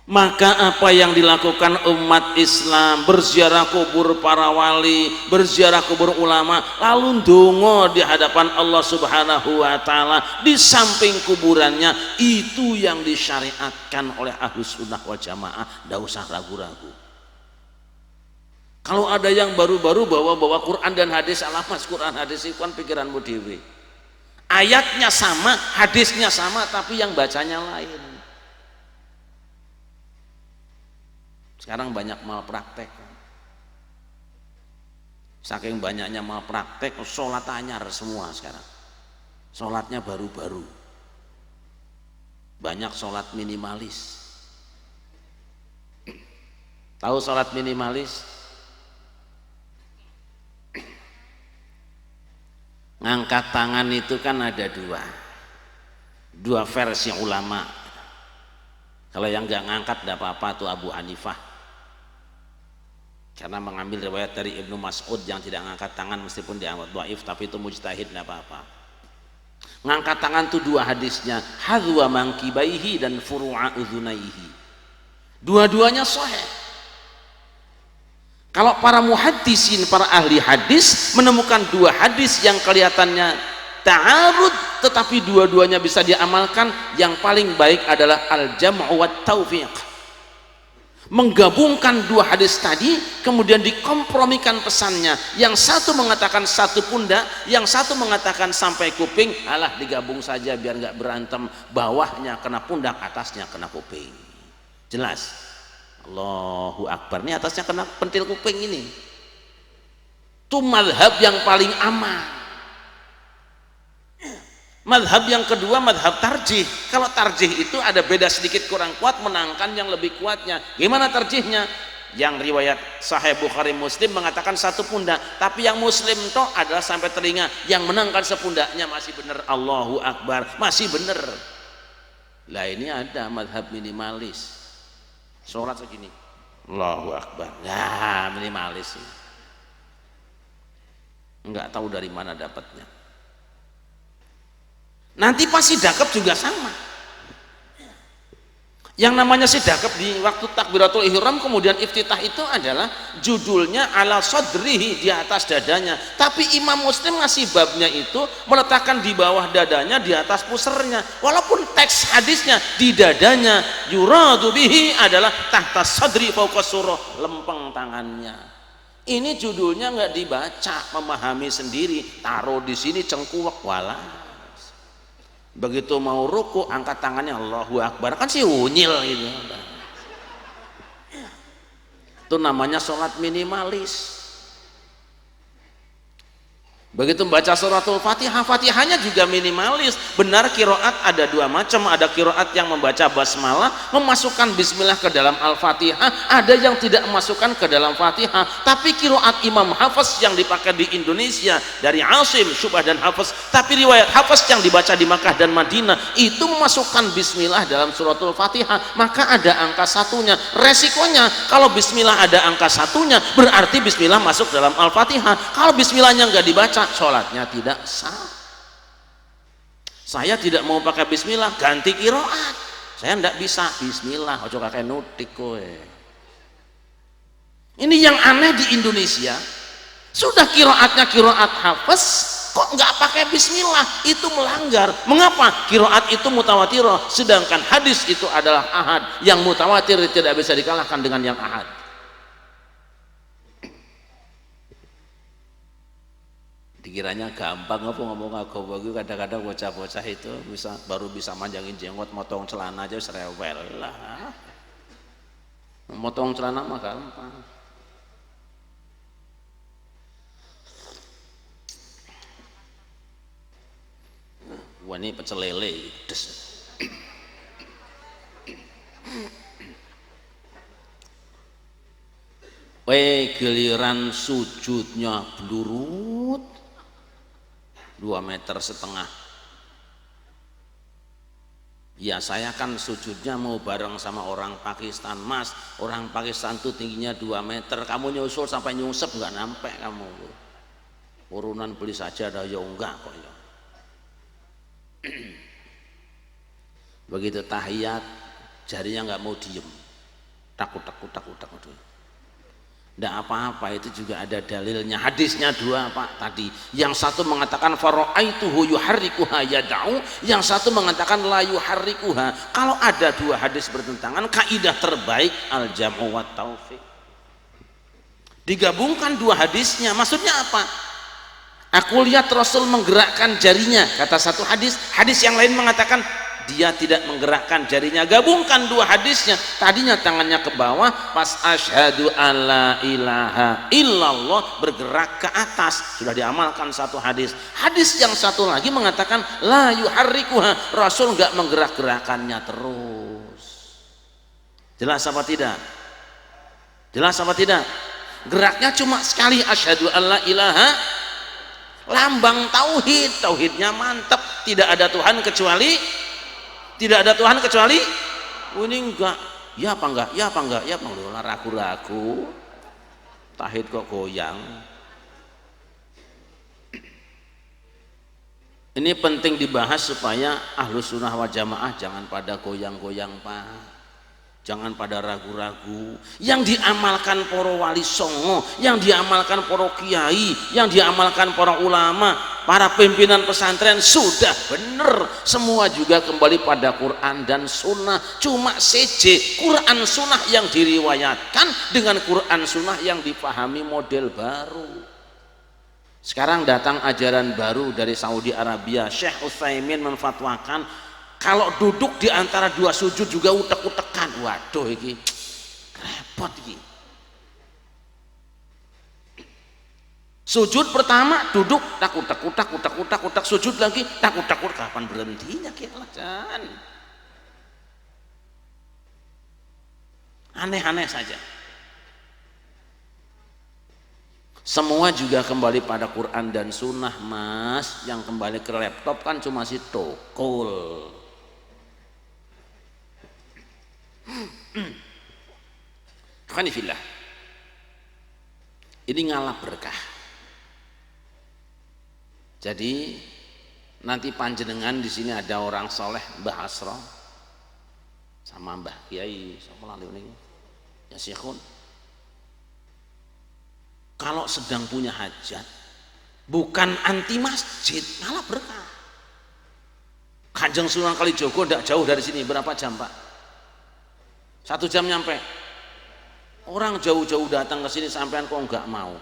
Maka apa yang dilakukan umat Islam, berziarah kubur para wali, berziarah kubur ulama, lalu ndonga di hadapan Allah Subhanahu wa taala di samping kuburannya, itu yang disyariatkan oleh Ahlus Sunnah wal Jamaah. Tidak usah ragu-ragu. Kalau ada yang baru-baru bawa Quran dan hadis, alamat Quran hadis itu kan pikiranmu dewe. Ayatnya sama, hadisnya sama, tapi yang bacanya lain. Sekarang banyak malpraktek. Saking banyaknya malpraktek, sholat anyar semua sekarang. Sholatnya baru-baru. Banyak sholat minimalis. Tahu sholat minimalis? Ngangkat tangan itu kan ada dua versi ulama. Kalau yang nggak ngangkat tidak apa-apa, tuh Abu Hanifah. Karena mengambil riwayat dari Ibnu Mas'ud yang tidak ngangkat tangan meskipun dianggap dhaif, tapi itu mujtahid, tidak apa-apa. Ngangkat tangan itu 2 hadisnya, hadwa mankibaihi dan furu'a udhunaihi. Dua-duanya sahih. Kalau para muhaddisin, para ahli hadis menemukan 2 hadis yang kelihatannya ta'arud tetapi dua-duanya bisa diamalkan, yang paling baik adalah al-jam'u wat taufiq. Menggabungkan 2 hadis tadi, kemudian dikompromikan pesannya. Yang satu mengatakan satu pundak, yang satu mengatakan sampai kuping. Alah, digabung saja biar nggak berantem. Bawahnya kena pundak, atasnya kena kuping. Jelas? Allahu Akbar. Ini atasnya kena pentil kuping ini. Itu madhab yang paling aman. Madhab yang kedua, madhab tarjih. Kalau tarjih itu ada beda sedikit kurang kuat, menangkan yang lebih kuatnya. Gimana tarjihnya? Yang riwayat Sahih Bukhari Muslim mengatakan satu pundak, tapi yang Muslim toh adalah sampai telinga. Yang menangkan sepundaknya masih benar. Allahu Akbar, masih benar. Lah ini ada madhab minimalis. Sholat segini, Allahu Akbar. Ya minimalis. Enggak tahu dari mana dapatnya. Nanti pas sidakep juga sama. Yang namanya sidakep di waktu takbiratul ihram kemudian iftitah itu adalah judulnya ala sodrihi, di atas dadanya. Tapi Imam Muslim ngasih babnya itu meletakkan di bawah dadanya, di atas pusernya. Walaupun teks hadisnya di dadanya, yuradu bihi adalah tahta sodri fauqa surah, lempeng tangannya. Ini judulnya nggak dibaca, memahami sendiri, taruh di sini cengkuwek, walah. Begitu mau ruku angkat tangannya Allahu Akbar, kan si unyil gitu. Itu namanya sholat minimalis. Begitu membaca suratul Fatihah, Fatihahnya juga minimalis. Benar kiroat ada 2 macam, ada kiroat yang membaca basmalah, memasukkan bismillah ke dalam Al-Fatihah, ada yang tidak memasukkan ke dalam Fatihah. Tapi kiroat Imam Hafiz yang dipakai di Indonesia dari Asim, Syubah dan Hafiz, tapi riwayat Hafiz yang dibaca di Makkah dan Madinah itu memasukkan bismillah dalam suratul Fatihah, maka ada angka 1-nya. Resikonya kalau bismillah ada angka 1-nya berarti bismillah masuk dalam Al-Fatihah. Kalau bismillahnya nggak dibaca, sholatnya tidak sah. Saya tidak mau pakai bismillah, ganti qiraat. Saya tidak bisa bismillah, ojo kakek nutik kowe. Ini yang aneh di Indonesia, sudah qiraatnya qiraat hafes, kok nggak pakai bismillah, itu melanggar. Mengapa? Qiraat itu mutawatirah, sedangkan hadis itu adalah ahad. Yang mutawatir tidak bisa dikalahkan dengan yang ahad. Dikiranya gampang apa ngomong agama itu, kadang-kadang bocah-bocah itu baru bisa manjangin jenggot, motong celana aja serewel lah. Motong celana mah gampang. Wah, ini pecel lele des. Giliran sujudnya blurut 2,5 meter. Ya saya kan sujudnya mau bareng sama orang Pakistan, Mas. Orang Pakistan tuh tingginya 2 meter, kamu nyusul sampai nyungsep nggak nyampe kamu. Urunan beli saja dah ya enggak kok ya. Begitu tahiyat jarinya nggak mau diem, takut. Tidak apa-apa, itu juga ada dalilnya. Hadisnya dua Pak tadi. Yang satu mengatakan fara'aituhu yuharrikuha yad'u, yang satu mengatakan la yuharrikuha. Kalau ada dua hadis bertentangan, kaidah terbaik al-jam'u wa taufiq. Digabungkan dua hadisnya, maksudnya apa? Aku lihat Rasul menggerakkan jarinya, kata satu hadis. Hadis yang lain mengatakan dia tidak menggerakkan jarinya. Gabungkan dua hadisnya, tadinya tangannya ke bawah, pas asyhadu alla ilaha illallah bergerak ke atas, sudah diamalkan satu hadis. Hadis yang satu lagi mengatakan la yuharrikuha, Rasul nggak menggerak-gerakannya terus. Jelas apa tidak? Jelas apa tidak? Geraknya cuma sekali, asyhadu alla ilaha, lambang tauhid, tauhidnya mantap, tidak ada Tuhan kecuali, tidak ada Tuhan kecuali. Oh, ini enggak, ya apa enggak, ya apa enggak, ya apa enggak, ragu-ragu, tauhid kok goyang. Ini penting dibahas supaya Ahlus Sunnah wal Jamaah jangan pada goyang-goyang Pak, jangan pada ragu-ragu. Yang diamalkan para wali songo, yang diamalkan para kiai, yang diamalkan para ulama, para pimpinan pesantren sudah benar, semua juga kembali pada Quran dan Sunnah. Cuma CJ Quran Sunnah yang diriwayatkan dengan Quran Sunnah yang dipahami model baru. Sekarang datang ajaran baru dari Saudi Arabia. Syekh Utsaimin memfatwakan kalau duduk di antara dua sujud juga utek-utekan. Waduh, ini repot ini. Sujud pertama duduk tak utak, sujud lagi tak utak, kapan berhentinya kita kan? Aneh-aneh saja. Semua juga kembali pada Quran dan Sunnah Mas. Yang kembali ke laptop kan cuma si tokol. Khanifillah, ini ngalap berkah. Jadi nanti panjenengan di sini ada orang soleh, Mbah Asro sama Mbah Kiai sama lalu ini ya Syekhun. Kalau sedang punya hajat, bukan anti masjid, ngalap berkah. Kanjeng Sunan Kalijogo tidak jauh dari sini, berapa jam Pak? 1 jam nyampe. Orang jauh-jauh datang ke sini sampean kok nggak mau.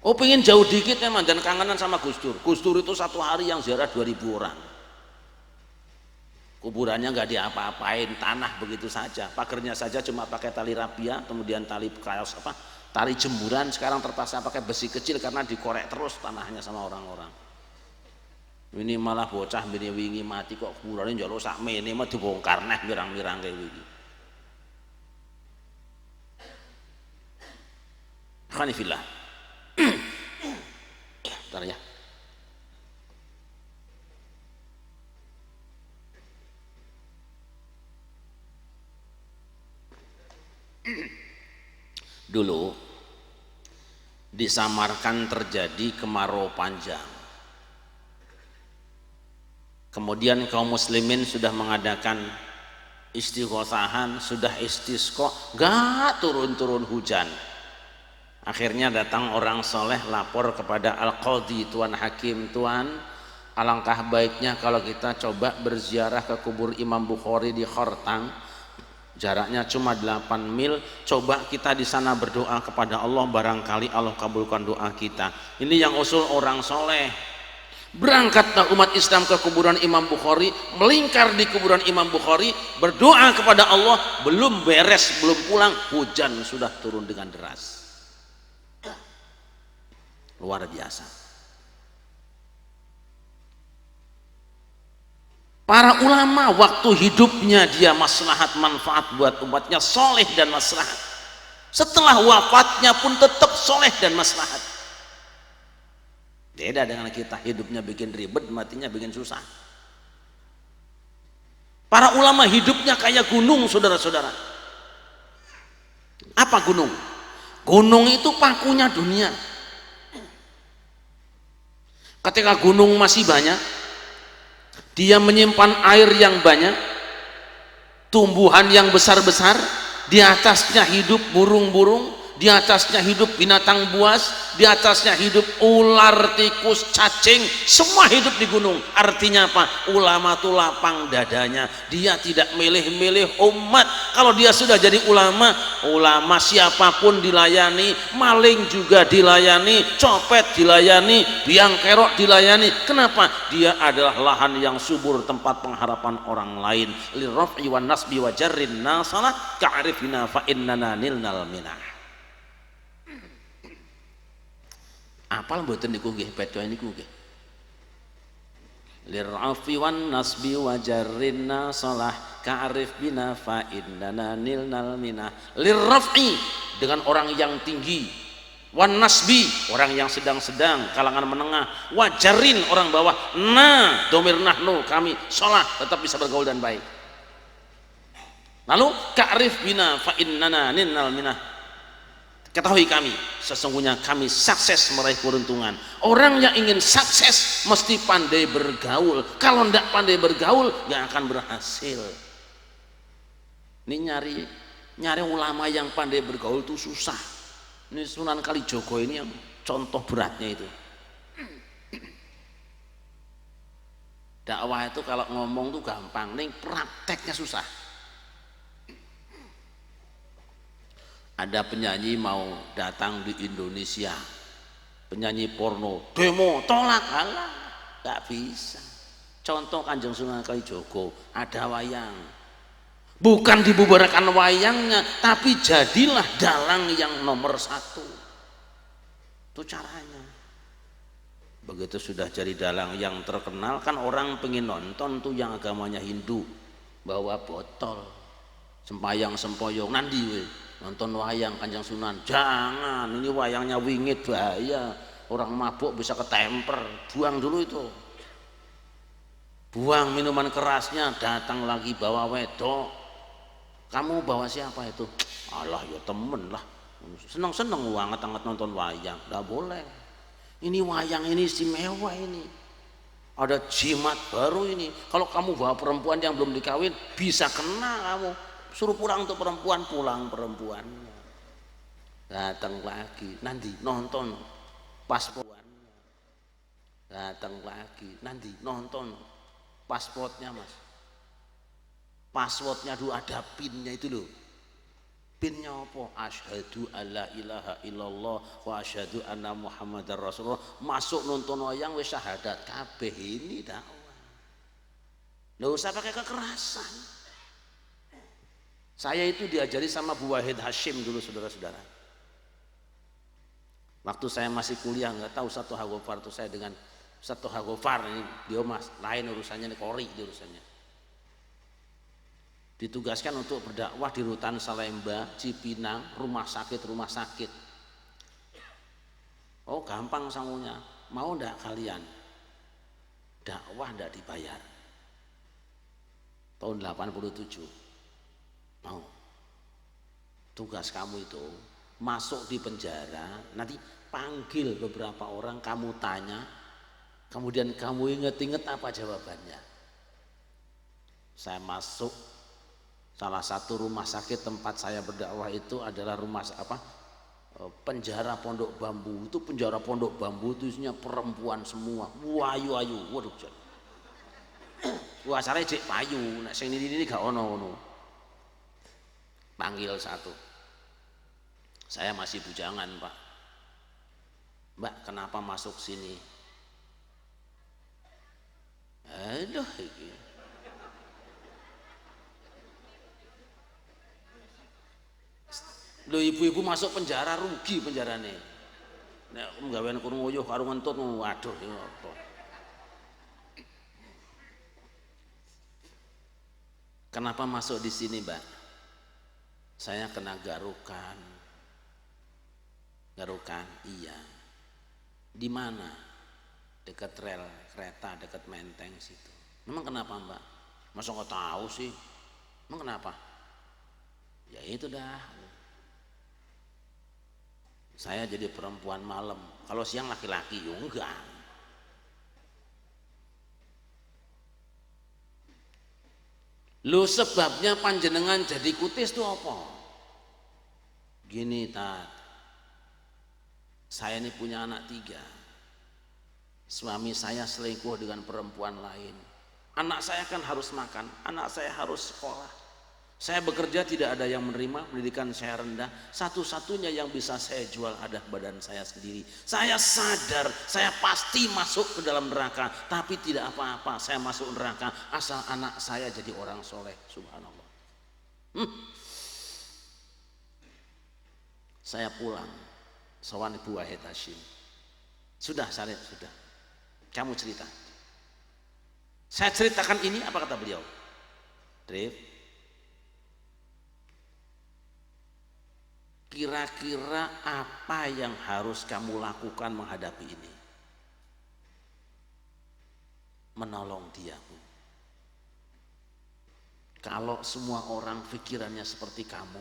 Oh pengen jauh dikit memang dan kangenan sama Gus Dur. Gus Dur itu satu hari yang ziarah 2000 orang. Kuburannya nggak diapa-apain, tanah begitu saja. Pagernya saja cuma pakai tali rapia, kemudian tali kaos apa, tali jemuran. Sekarang terpaksa pakai besi kecil karena dikorek terus tanahnya sama orang-orang. Ini malah bocah bini wingi mati kok kuburannya njaluk sak mene mah dibongkar neh mirang-mirang kayak wingi. Khanifillah. Bentar ya. Dulu disamarkan terjadi kemarau panjang. Kemudian kaum muslimin sudah mengadakan istighosahan, sudah istisqa, gak turun-turun hujan. Akhirnya datang orang soleh lapor kepada Al-Qadhi, Tuan Hakim, Tuan, alangkah baiknya kalau kita coba berziarah ke kubur Imam Bukhari di Khartang, jaraknya cuma 8 mil, coba kita di sana berdoa kepada Allah, barangkali Allah kabulkan doa kita. Ini yang usul orang soleh. Berangkatlah umat Islam ke kuburan Imam Bukhari, melingkar di kuburan Imam Bukhari, berdoa kepada Allah, belum beres, belum pulang, hujan sudah turun dengan deras. Luar biasa. Para ulama waktu hidupnya dia maslahat manfaat buat umatnya, soleh dan maslahat. Setelah wafatnya pun tetap soleh dan maslahat. Beda dengan kita, hidupnya bikin ribet, matinya bikin susah. Para ulama hidupnya kayak gunung, saudara-saudara. Apa gunung? Gunung itu pakunya dunia. Ketika gunung masih banyak, dia menyimpan air yang banyak, tumbuhan yang besar-besar, di atasnya hidup burung-burung, di atasnya hidup binatang buas, di atasnya hidup ular, tikus, cacing, semua hidup di gunung. Artinya apa? Ulama itu lapang dadanya, dia tidak milih-milih umat. Kalau dia sudah jadi ulama, ulama siapapun dilayani, maling juga dilayani, copet dilayani, biang kerok dilayani. Kenapa? Dia adalah lahan yang subur, tempat pengharapan orang lain. Lirraf'i wan nasbi wa jarrin nasalah ka'rifina fa innana nilnal minah. Apal mboten niku nggih beda niku nggih. Lir'afi wan nasbi wa jarrinna salah ka'rif bina fa innana nilnal minah. Lir'afi dengan orang yang tinggi, wan nasbi orang yang sedang-sedang, kalangan menengah, wajarin orang bawah, nah domir nahnu kami salah tetap bisa bergaul dan baik. Lalu ka'rif bina fa innana nilnal minah, ketahui kami sesungguhnya kami sukses meraih keberuntungan. Orang yang ingin sukses mesti pandai bergaul, kalau tidak pandai bergaul nggak akan berhasil. Ini nyari ulama yang pandai bergaul itu susah. Ini Sunan Kalijogo ini yang contoh beratnya itu. Dakwah itu kalau ngomong tuh gampang, nih prakteknya susah. Ada penyanyi mau datang di Indonesia, penyanyi porno, demo tolak, halah, nggak bisa. Contoh Kanjeng Sunan Kalijogo, ada wayang, bukan dibubarkan wayangnya, tapi jadilah dalang yang nomor 1. Itu caranya. Begitu sudah jadi dalang yang terkenal, kan orang pengen nonton tuh yang agamanya Hindu, bawa botol, sembayang sempoyong, nandi we nonton wayang Kanjeng Sunan. Jangan, ini wayangnya wingit, bahaya, orang mabuk bisa ketemper. Buang dulu itu, buang minuman kerasnya, datang lagi bawa wedok. Kamu bawa siapa itu? Alah ya temen lah, seneng-seneng anget-anget nonton wayang. Nggak boleh, ini wayang ini istimewa, ini ada jimat baru ini. Kalau kamu bawa perempuan yang belum dikawin bisa kena kamu. Suruh pulang untuk perempuan, pulang perempuannya, datang lagi nanti nonton paspornya, datang lagi nanti nonton paspornya mas, passwordnya dulu ada pinnya itu loh. Pinnya apa? Asyhadu alla ilaha illallah wa asyhadu anna muhammadar rasulullah. Masuk nonton wayang wis syahadat kabeh. Ini dakwah, nggak usah pakai kekerasan. Saya itu diajari sama Bu Wahid Hashim dulu, saudara-saudara. Waktu saya masih kuliah, nggak tahu satu Hagofar itu saya dengan satu Hagofar ini, dia mas lain urusannya, ini kori di urusannya. Ditugaskan untuk berdakwah di Rutan Salemba, Cipinang, rumah sakit. Oh gampang sangunya, mau ndak kalian dakwah ndak dibayar? Tahun 87. Mau, tugas kamu itu masuk di penjara, nanti panggil beberapa orang, kamu tanya, kemudian kamu inget-inget apa jawabannya. Saya masuk salah satu rumah sakit tempat saya berdakwah itu adalah penjara Pondok Bambu. Itu penjara Pondok Bambu itu isinya perempuan semua, ayu-ayu. Waduh, suasana cek payu, nek sing ini gak ono. Panggil satu, saya masih bujangan Pak. Mbak, kenapa masuk sini? Aduh, iki lho, ibu-ibu masuk penjara rugi penjarane. Nek nggawean kurung uyuh karo ngentut, waduh iki apa. Kenapa masuk di sini, Mbak? Saya kena garukan. Garukan, iya. Di mana? Dekat rel kereta, dekat Menteng situ. Memang kenapa, Mbak? Masa nggak tahu sih? Memang kenapa? Ya itu dah. Saya jadi perempuan malam. Kalau siang laki-laki, ya enggak. Lu sebabnya panjenengan jadi kutis itu apa? Gini Tat, saya ini punya anak 3. Suami saya selingkuh dengan perempuan lain. Anak saya kan harus makan, anak saya harus sekolah. Saya bekerja tidak ada yang menerima, pendidikan saya rendah. Satu-satunya yang bisa saya jual adalah badan saya sendiri. Saya sadar saya pasti masuk ke dalam neraka, tapi tidak apa-apa, saya masuk neraka asal anak saya jadi orang soleh. Subhanallah. Saya pulang, sowan Ibu Wahid Hashim. Sudah, kamu cerita. Saya ceritakan ini, apa kata beliau? Drif, kira-kira apa yang harus kamu lakukan menghadapi ini? Menolong dia, Bu. Kalau semua orang pikirannya seperti kamu,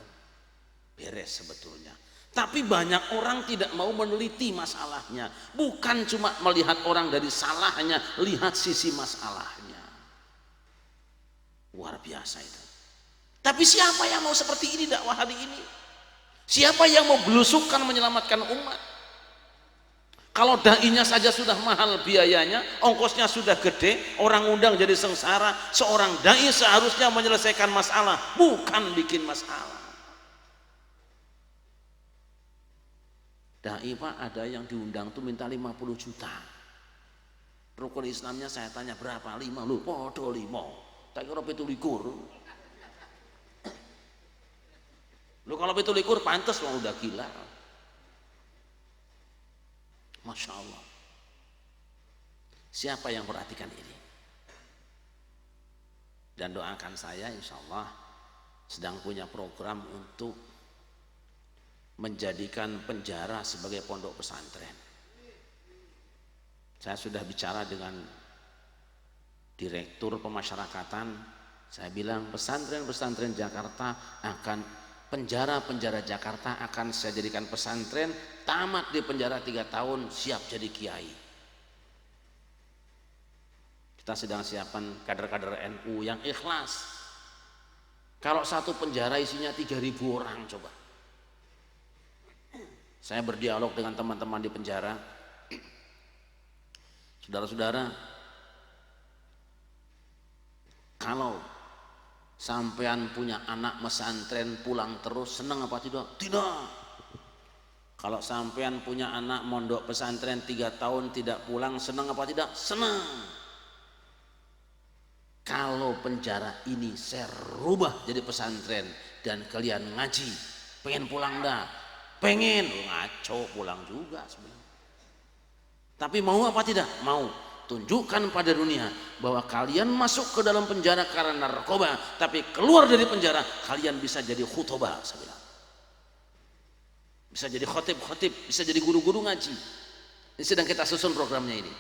beres sebetulnya. Tapi banyak orang tidak mau meneliti masalahnya. Bukan cuma melihat orang dari salahnya, lihat sisi masalahnya. Luar biasa itu. Tapi siapa yang mau seperti ini dakwah hari ini? Siapa yang mau belusukan menyelamatkan umat? Kalau dai-nya saja sudah mahal biayanya, ongkosnya sudah gede, orang undang jadi sengsara. Seorang dai seharusnya menyelesaikan masalah, bukan bikin masalah. Dai Pak, ada yang diundang tuh minta 50 juta. Rukun Islamnya saya tanya berapa? 5. Loh, podo 5. Tak kira 17. Lu kalau 17 pantas wong udah gila. Masya Allah. Siapa yang perhatikan ini? Dan doakan saya, insya Allah sedang punya program untuk menjadikan penjara sebagai pondok pesantren. Saya sudah bicara dengan Direktur Pemasyarakatan. Saya bilang pesantren-pesantren Jakarta penjara-penjara Jakarta akan saya jadikan pesantren, tamat di penjara 3 tahun siap jadi kiai. Kita sedang siapkan kader-kader NU yang ikhlas. Kalau satu penjara isinya 3.000 orang, coba. Saya berdialog dengan teman-teman di penjara. Saudara-saudara, kalau sampean punya anak pesantren pulang terus, senang apa tidak? Tidak. Kalau sampean punya anak mondok pesantren 3 tahun tidak pulang, senang apa tidak? Senang. Kalau penjara ini saya rubah jadi pesantren dan kalian ngaji, pengen pulang dah? Pengen, ngaco pulang juga sebenarnya. Tapi mau apa tidak? Mau. Tunjukkan pada dunia bahwa kalian masuk ke dalam penjara karena narkoba, tapi keluar dari penjara kalian bisa jadi khutbah, saya bilang. Bisa jadi khotib-khotib, bisa jadi guru-guru ngaji. Ini sedang kita susun programnya ini.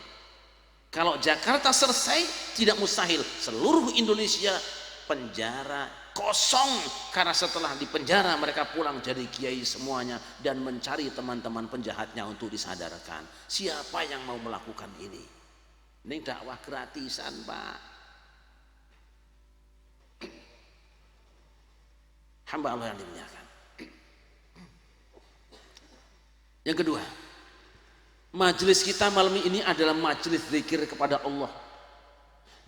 Kalau Jakarta selesai, tidak mustahil seluruh Indonesia penjara kosong, karena setelah di penjara mereka pulang jadi kiai semuanya dan mencari teman-teman penjahatnya untuk disadarkan. Siapa yang mau melakukan ini? Ini dakwah gratisan, Pak. Hamba Allah yang dimuliakan. Yang kedua, majelis kita malam ini adalah majelis zikir kepada Allah.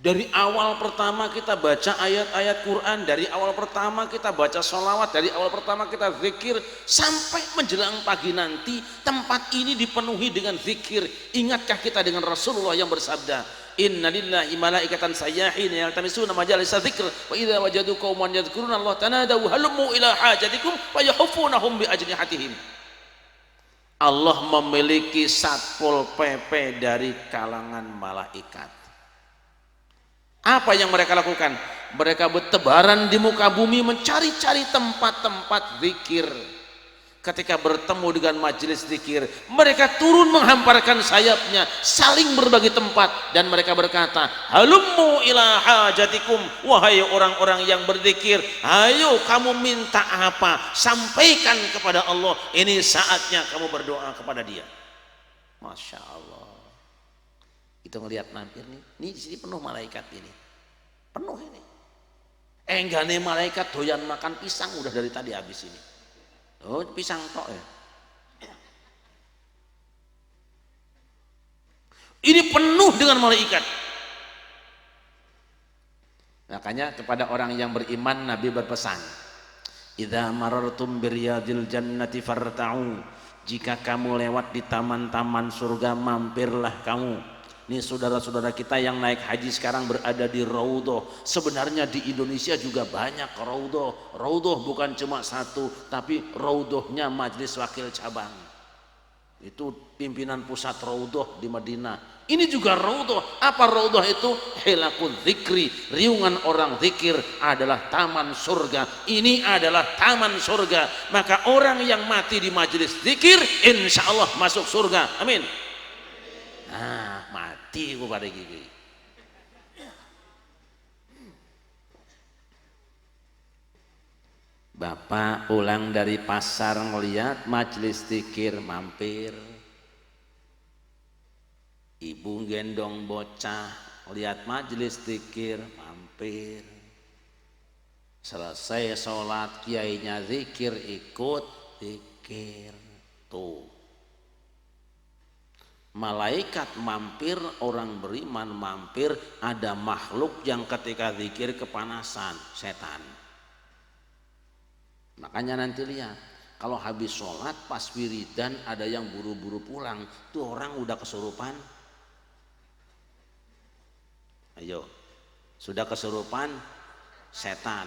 Dari awal pertama kita baca ayat-ayat Quran, dari awal pertama kita baca sholawat, dari awal pertama kita zikir, sampai menjelang pagi nanti tempat ini dipenuhi dengan zikir. Ingatkah kita dengan Rasulullah yang bersabda, inna lillahi malaikatan sayyahin yaltamisuna majalisa dzikr wa idza wajadu qauman yadhkuruna Allah tanadaw halummu ila hajatikum wa yahfunahum bi ajnihatihim. Allah memiliki satpol PP dari kalangan malaikat. Apa yang mereka lakukan? Mereka bertebaran di muka bumi mencari-cari tempat-tempat zikir. Ketika bertemu dengan majelis zikir, mereka turun menghamparkan sayapnya, saling berbagi tempat, dan mereka berkata, halummu ila hajatikum, wahai orang-orang yang berzikir, ayo kamu minta apa, sampaikan kepada Allah, ini saatnya kamu berdoa kepada Dia. Masya Allah. Itu ngelihat mampir nih, ini di sini penuh malaikat ini, penuh ini. Enggane malaikat doyan makan pisang udah dari tadi habis ini. Oh pisang tok ya. Ini penuh dengan malaikat. Makanya kepada orang yang beriman Nabi berpesan, idza marartum biryadil jannati farta'u, jika kamu lewat di taman-taman surga mampirlah kamu. Ini saudara-saudara kita yang naik haji sekarang berada di Raudhoh. Sebenarnya di Indonesia juga banyak Raudhoh. Raudhoh bukan cuma satu, tapi Raudhohnya Majelis Wakil Cabang. Itu pimpinan pusat Raudhoh di Madinah. Ini juga Raudhoh. Apa Raudhoh itu? Hilakul zikri, riungan orang zikir adalah taman surga. Ini adalah taman surga. Maka orang yang mati di majelis zikir, insya Allah masuk surga. Amin. Nah, mati ku pada gigi. Bapak pulang dari pasar ngeliat majelis zikir mampir. Ibu gendong bocah lihat majelis zikir mampir. Selesai sholat kiainya zikir ikut zikir. Tuh. Malaikat mampir, orang beriman mampir, ada makhluk yang ketika zikir kepanasan, setan. Makanya nanti lihat, kalau habis sholat pas wiridan ada yang buru-buru pulang, tuh orang udah kesurupan. Ayo, sudah kesurupan setan.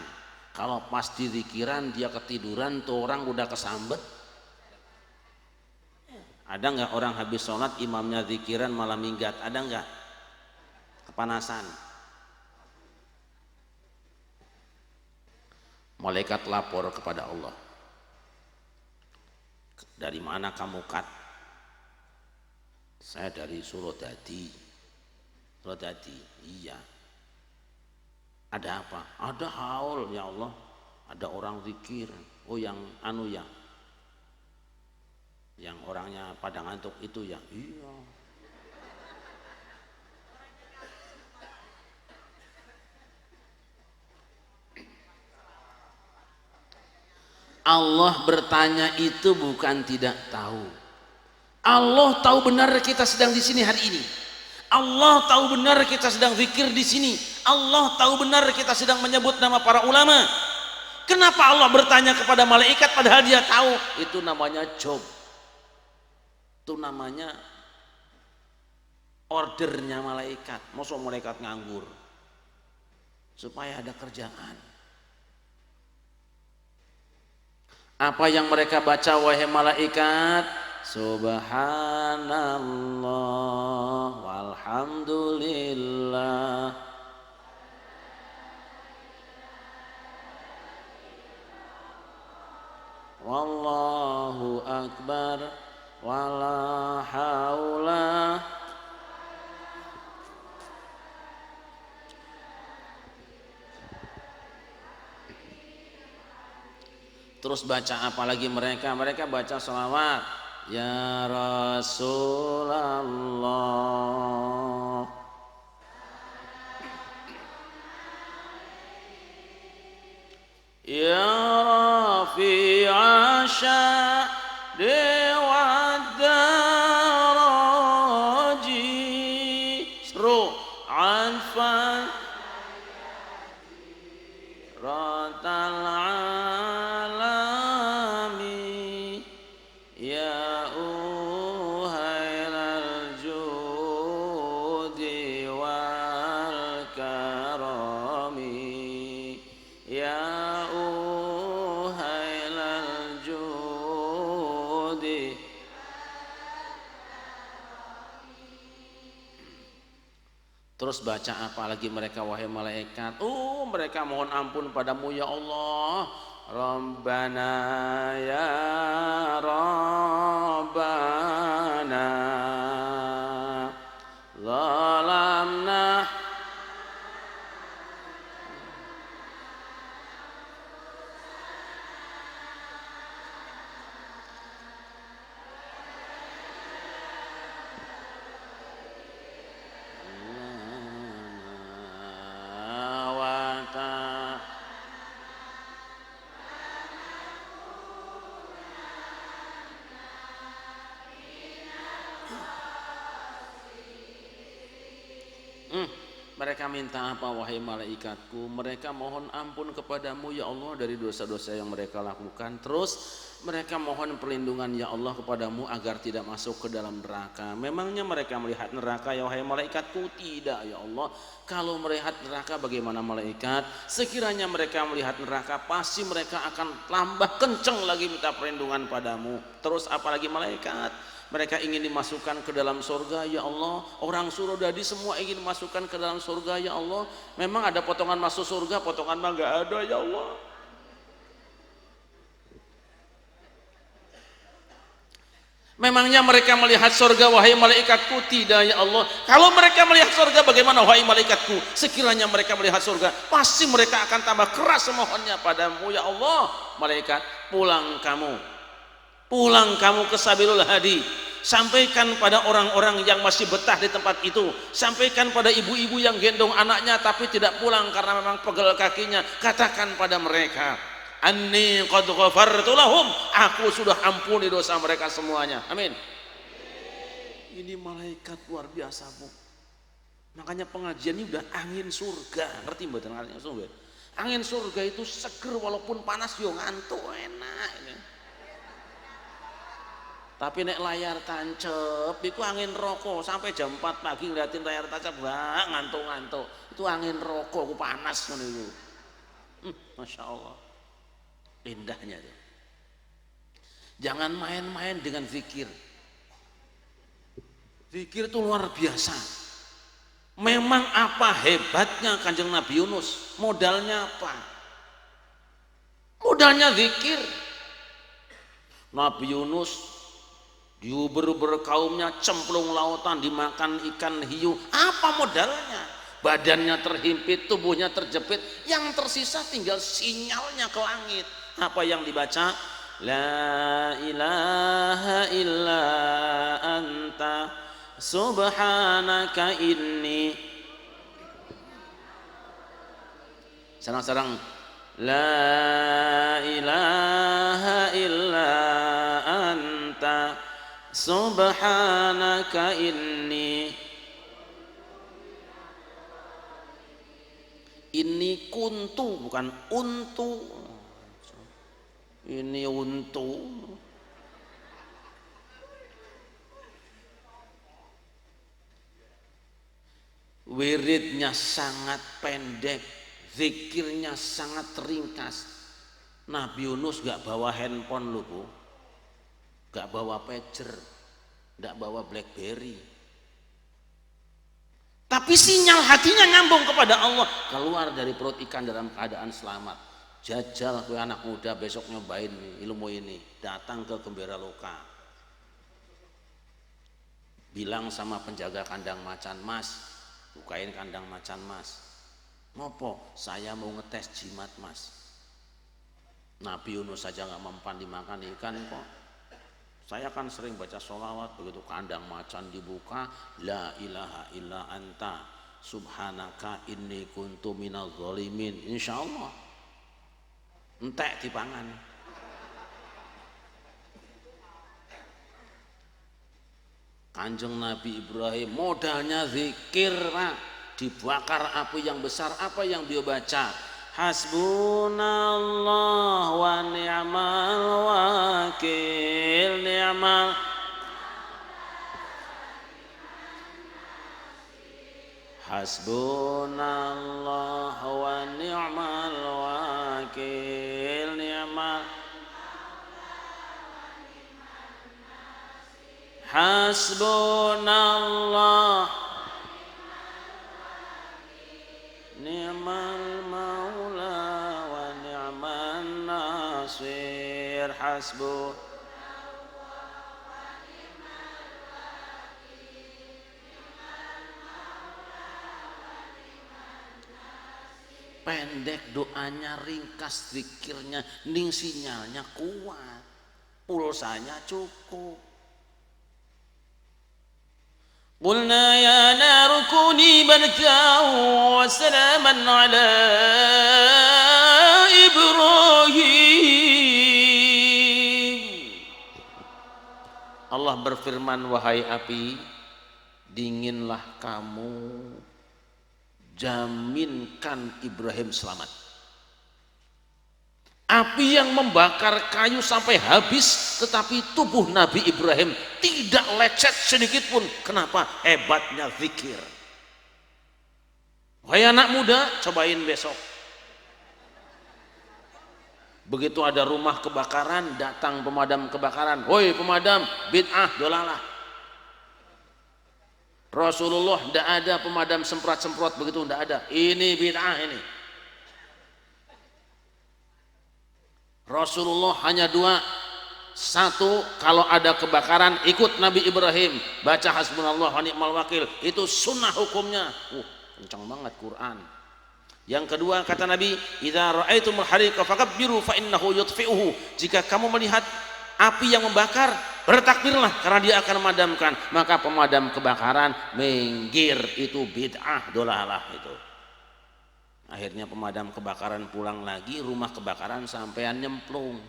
Kalau pas di zikiran dia ketiduran, tuh orang udah kesambet. Ada nggak orang habis sholat imamnya zikiran malah minggat? Ada nggak? Kepanasan. Malaikat lapor kepada Allah. Dari mana kamu kat? Saya dari Surodadi. Surodadi, iya. Ada apa? Ada haul ya Allah. Ada orang zikir. Oh yang anu ya. Yang orangnya pada ngantuk itu ya. Iya. Allah bertanya itu bukan tidak tahu. Allah tahu benar kita sedang di sini hari ini. Allah tahu benar kita sedang zikir di sini. Allah tahu benar kita sedang menyebut nama para ulama. Kenapa Allah bertanya kepada malaikat padahal dia tahu? Itu namanya job. Itu namanya ordernya malaikat. Masa malaikat nganggur? Supaya ada kerjaan. Apa yang mereka baca wahai malaikat? Subhanallah walhamdulillah wallahu akbar wala haula. Terus baca apa lagi mereka? Mereka baca sholawat. Ya Rasulullah. Ya masya dewa daraji seru anfan ratal alami ya uhailal judi wal karami ya uhailal judi. Terus baca apa lagi mereka wahai malaikat? Mereka mohon ampun padamu ya Allah. Rabbana ya Rabbana zalamna mereka minta apa wahai malaikatku? Mereka mohon ampun kepadamu ya Allah dari dosa-dosa yang mereka lakukan. Terus mereka mohon perlindungan ya Allah kepadamu agar tidak masuk ke dalam neraka. Memangnya mereka melihat neraka ya wahai malaikatku? Tidak ya Allah. Kalau melihat neraka bagaimana malaikat? Sekiranya mereka melihat neraka pasti mereka akan tambah kenceng lagi minta perlindungan padamu. Terus apalagi malaikat? Mereka ingin dimasukkan ke dalam surga ya Allah. Orang Surodadi semua ingin dimasukkan ke dalam surga ya Allah. Memang ada potongan masuk surga, potongan mah gak ada ya Allah. Memangnya mereka melihat surga wahai malaikatku? Tidak ya Allah. Kalau mereka melihat surga bagaimana wahai malaikatku? Sekiranya mereka melihat surga pasti mereka akan tambah keras memohonnya padamu ya Allah. Malaikat, pulang kamu ke Sabilul Hadi, sampaikan pada orang-orang yang masih betah di tempat itu, sampaikan pada ibu-ibu yang gendong anaknya tapi tidak pulang karena memang pegel kakinya, katakan pada mereka anni qad ghafartu lahum, aku sudah ampuni dosa mereka semuanya. Amin. Ini malaikat luar biasa Bu. Makanya pengajian ini udah angin surga, ngerti mboten artinya surga? Angin surga itu seger walaupun panas yo ngantuk enak ini. Tapi nek layar tancep itu angin rokok sampai jam 4 pagi ngeliatin layar tancep ngantuk-ngantuk. Itu angin rokok, panas ngono itu. Masya Allah. Indahnya tuh. Jangan main-main dengan zikir. Zikir itu luar biasa. Memang apa hebatnya Kanjeng Nabi Yunus? Modalnya apa? Modalnya zikir. Nabi Yunus diuber-uber kaumnya cemplung lautan dimakan ikan hiu. Apa modalnya? Badannya terhimpit, tubuhnya terjepit, yang tersisa tinggal sinyalnya ke langit. Apa yang dibaca? La ilaha illa anta subhanaka inni. Sarang-sarang la ilaha illa anta subhanaka inni kuntu bukan untu, ini untu. Wiridnya sangat pendek, zikirnya sangat ringkas. Nabi Yunus gak bawa handphone lu Bu, gak bawa pager, gak bawa BlackBerry, tapi sinyal hatinya nyambung kepada Allah. Keluar dari perut ikan dalam keadaan selamat. Jajal gue anak muda besok nyobain ilmu ini, datang ke Gembira Loka, bilang sama penjaga kandang macan, Mas bukain kandang macan Mas. Ngopo? Saya mau ngetes jimat Mas. Nabi Yunus saja gak mempan dimakan ikan kok. Saya kan sering baca sholawat, begitu kandang macan dibuka, la ilaha illa anta subhanaka inni kuntu minal zalimin. Insya Allah entek dipangan. Kanjeng Nabi Ibrahim modalnya zikir, Pak. Dibakar api yang besar, apa yang dia baca? Hasbunallah wa ni'mal wakil, ni'mal. Hasbunallah wa ni'mal wakil, ni'mal. Hasbunallah ni'mal maula wa ni'man nasir. Pendek doanya, ringkas zikirnya, ning sinyalnya kuat, pulsanya cukup. Qulna ya naru kuni bardan wa salaman ala Ibrahim. Allah berfirman, wahai api, dinginlah kamu, jaminkan Ibrahim selamat. Api yang membakar kayu sampai habis, tetapi tubuh Nabi Ibrahim tidak lecet sedikit pun. Kenapa? Hebatnya zikir. Wahai anak muda, cobain besok. Begitu ada rumah kebakaran, datang pemadam kebakaran. Woi pemadam, bid'ah, dolalah. Rasulullah tidak ada pemadam semprot-semprot begitu, tidak ada. Ini bid'ah ini. Rasulullah hanya dua. Satu, kalau ada kebakaran ikut Nabi Ibrahim, baca hasbunallah wa ni'mal wakil, itu sunnah hukumnya. Kencang banget Quran. Yang kedua kata Nabi, idza ra'aitumul hariqa fakabbiru fa innahu yutfi'uhu. Jika kamu melihat api yang membakar, bertakbirlah karena dia akan memadamkan. Maka pemadam kebakaran minggir, itu bid'ah, dolalah itu. Akhirnya pemadam kebakaran pulang lagi, rumah kebakaran sampean nyemplung.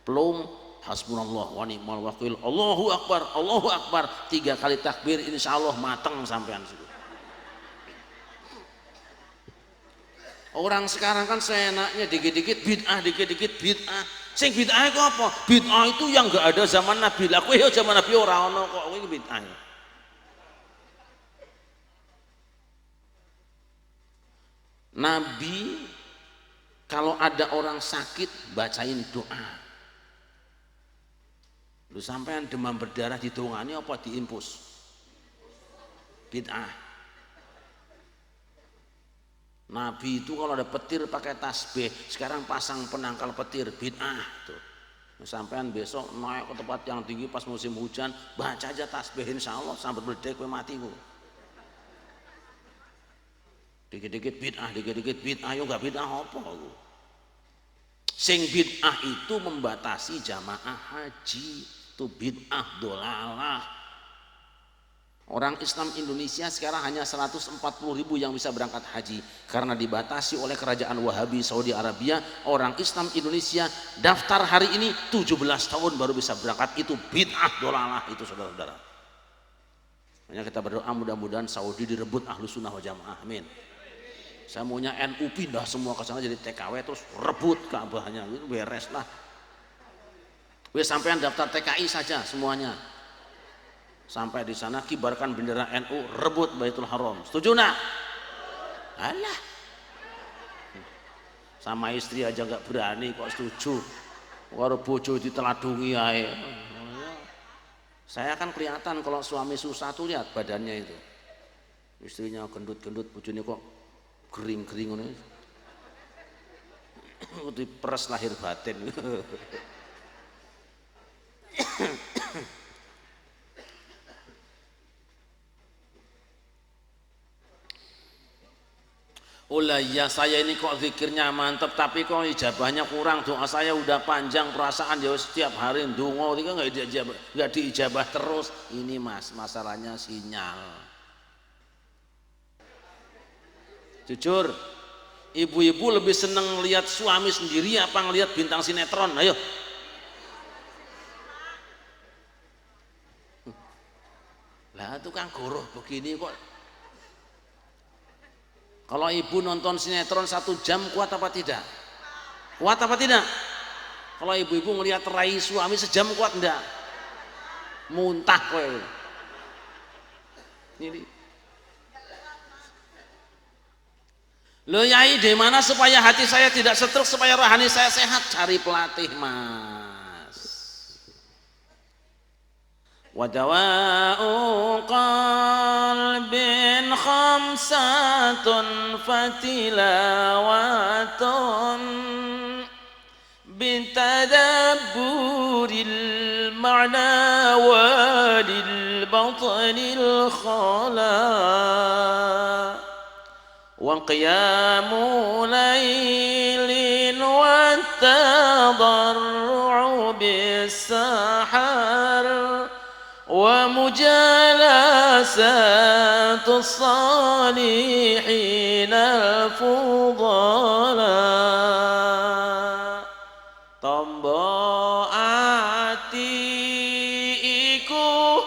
Plung, hasbunallah wa ni'mal wakil, Allahu akbar, Allahu akbar, 3 kali takbir, insyaallah mateng sampean situ. Orang sekarang kan seenaknya dikit-dikit bid'ah, dikit-dikit bid'ah. Sing bid'ah itu apa? Bid'ah itu yang enggak ada zaman Nabi. Lah kowe yo zaman Nabi ora ono kok, kowe bid'ah. Nabi kalau ada orang sakit bacain doa. Lu sampean demam berdarah didongani apa diimpus? Bid'ah. Nabi itu kalau ada petir pakai tasbih, sekarang pasang penangkal petir, bid'ah tuh. Sampean besok naik ke tempat yang tinggi pas musim hujan, baca aja tasbih, insyaallah sampai berdek kowe mati ku. Dikit-dikit bid'ah, dikit-dikit bid'ah, yo enggak bid'ah apa aku. Sing bid'ah itu membatasi jamaah haji, itu bid'ah dolalah. Orang Islam Indonesia sekarang hanya 140.000 yang bisa berangkat haji karena dibatasi oleh kerajaan Wahabi Saudi Arabia. Orang Islam Indonesia daftar hari ini 17 tahun baru bisa berangkat, itu bid'ah dolalah itu saudara-saudara. Makanya kita berdoa mudah-mudahan Saudi direbut ahlu sunnah wal jamaah, amin. Saya maunya NU pindah semua ke sana jadi TKW terus rebut Ka'bahnya, itu beres lah. Wes sampean daftar TKI saja semuanya. Sampai di sana kibarkan bendera NU, rebut Baitul Haram. Setuju nak? Alah. Sama istri aja nggak berani kok setuju. Waru bojo diteladungi ae. Saya kan kelihatan kalau suami susah tuh, lihat badannya itu. Istrinya gendut-gendut, bojone kok kering-kering ngono. Diperes lahir batin. Oh lah ya, saya ini kok zikirnya mantep tapi kok ijabahnya kurang, doa saya udah panjang, perasaan ya setiap hari ndonga itu nggak diijabah terus. Ini mas, masalahnya sinyal. Jujur, ibu-ibu lebih seneng lihat suami sendiri apa ngelihat bintang sinetron? Ayo. tukang goroh begini kok. Kalau ibu nonton sinetron 1 jam kuat apa tidak? Kuat apa tidak? Kalau ibu-ibu ngelihat rai suami sejam kuat enggak? Muntah kowe. Ini. Loh Yai, di mana supaya hati saya tidak stroke, supaya rohani saya sehat? Cari pelatih, Mas. Wadawa'u qalbin khamsatun fatilawatun bitadabburil ma'na walil batinil khala wa qiyamu laylin wa tadarru'u bis sahar wa mujalasatu salihin al-fudala. Tombo ati iku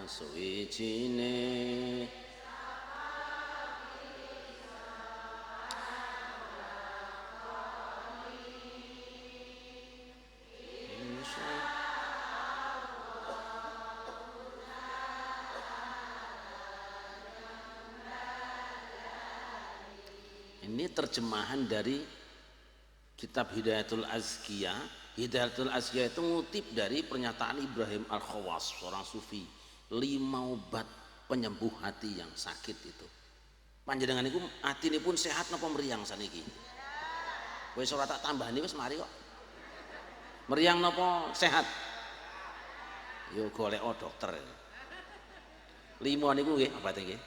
suwijine ini terjemahan dari kitab Hidayatul Azkiyah. Hidayatul Azkiyah itu ngutip dari pernyataan Ibrahim Al-Khawas, seorang sufi. 5 obat penyembuh hati yang sakit itu. Panjenengan niku atine pun sehat napa meriang saniki? Wis ora tak tambani wis mari kok. Meriang napa sehat? Yo golek dokter. 5 niku nggih apa nggih?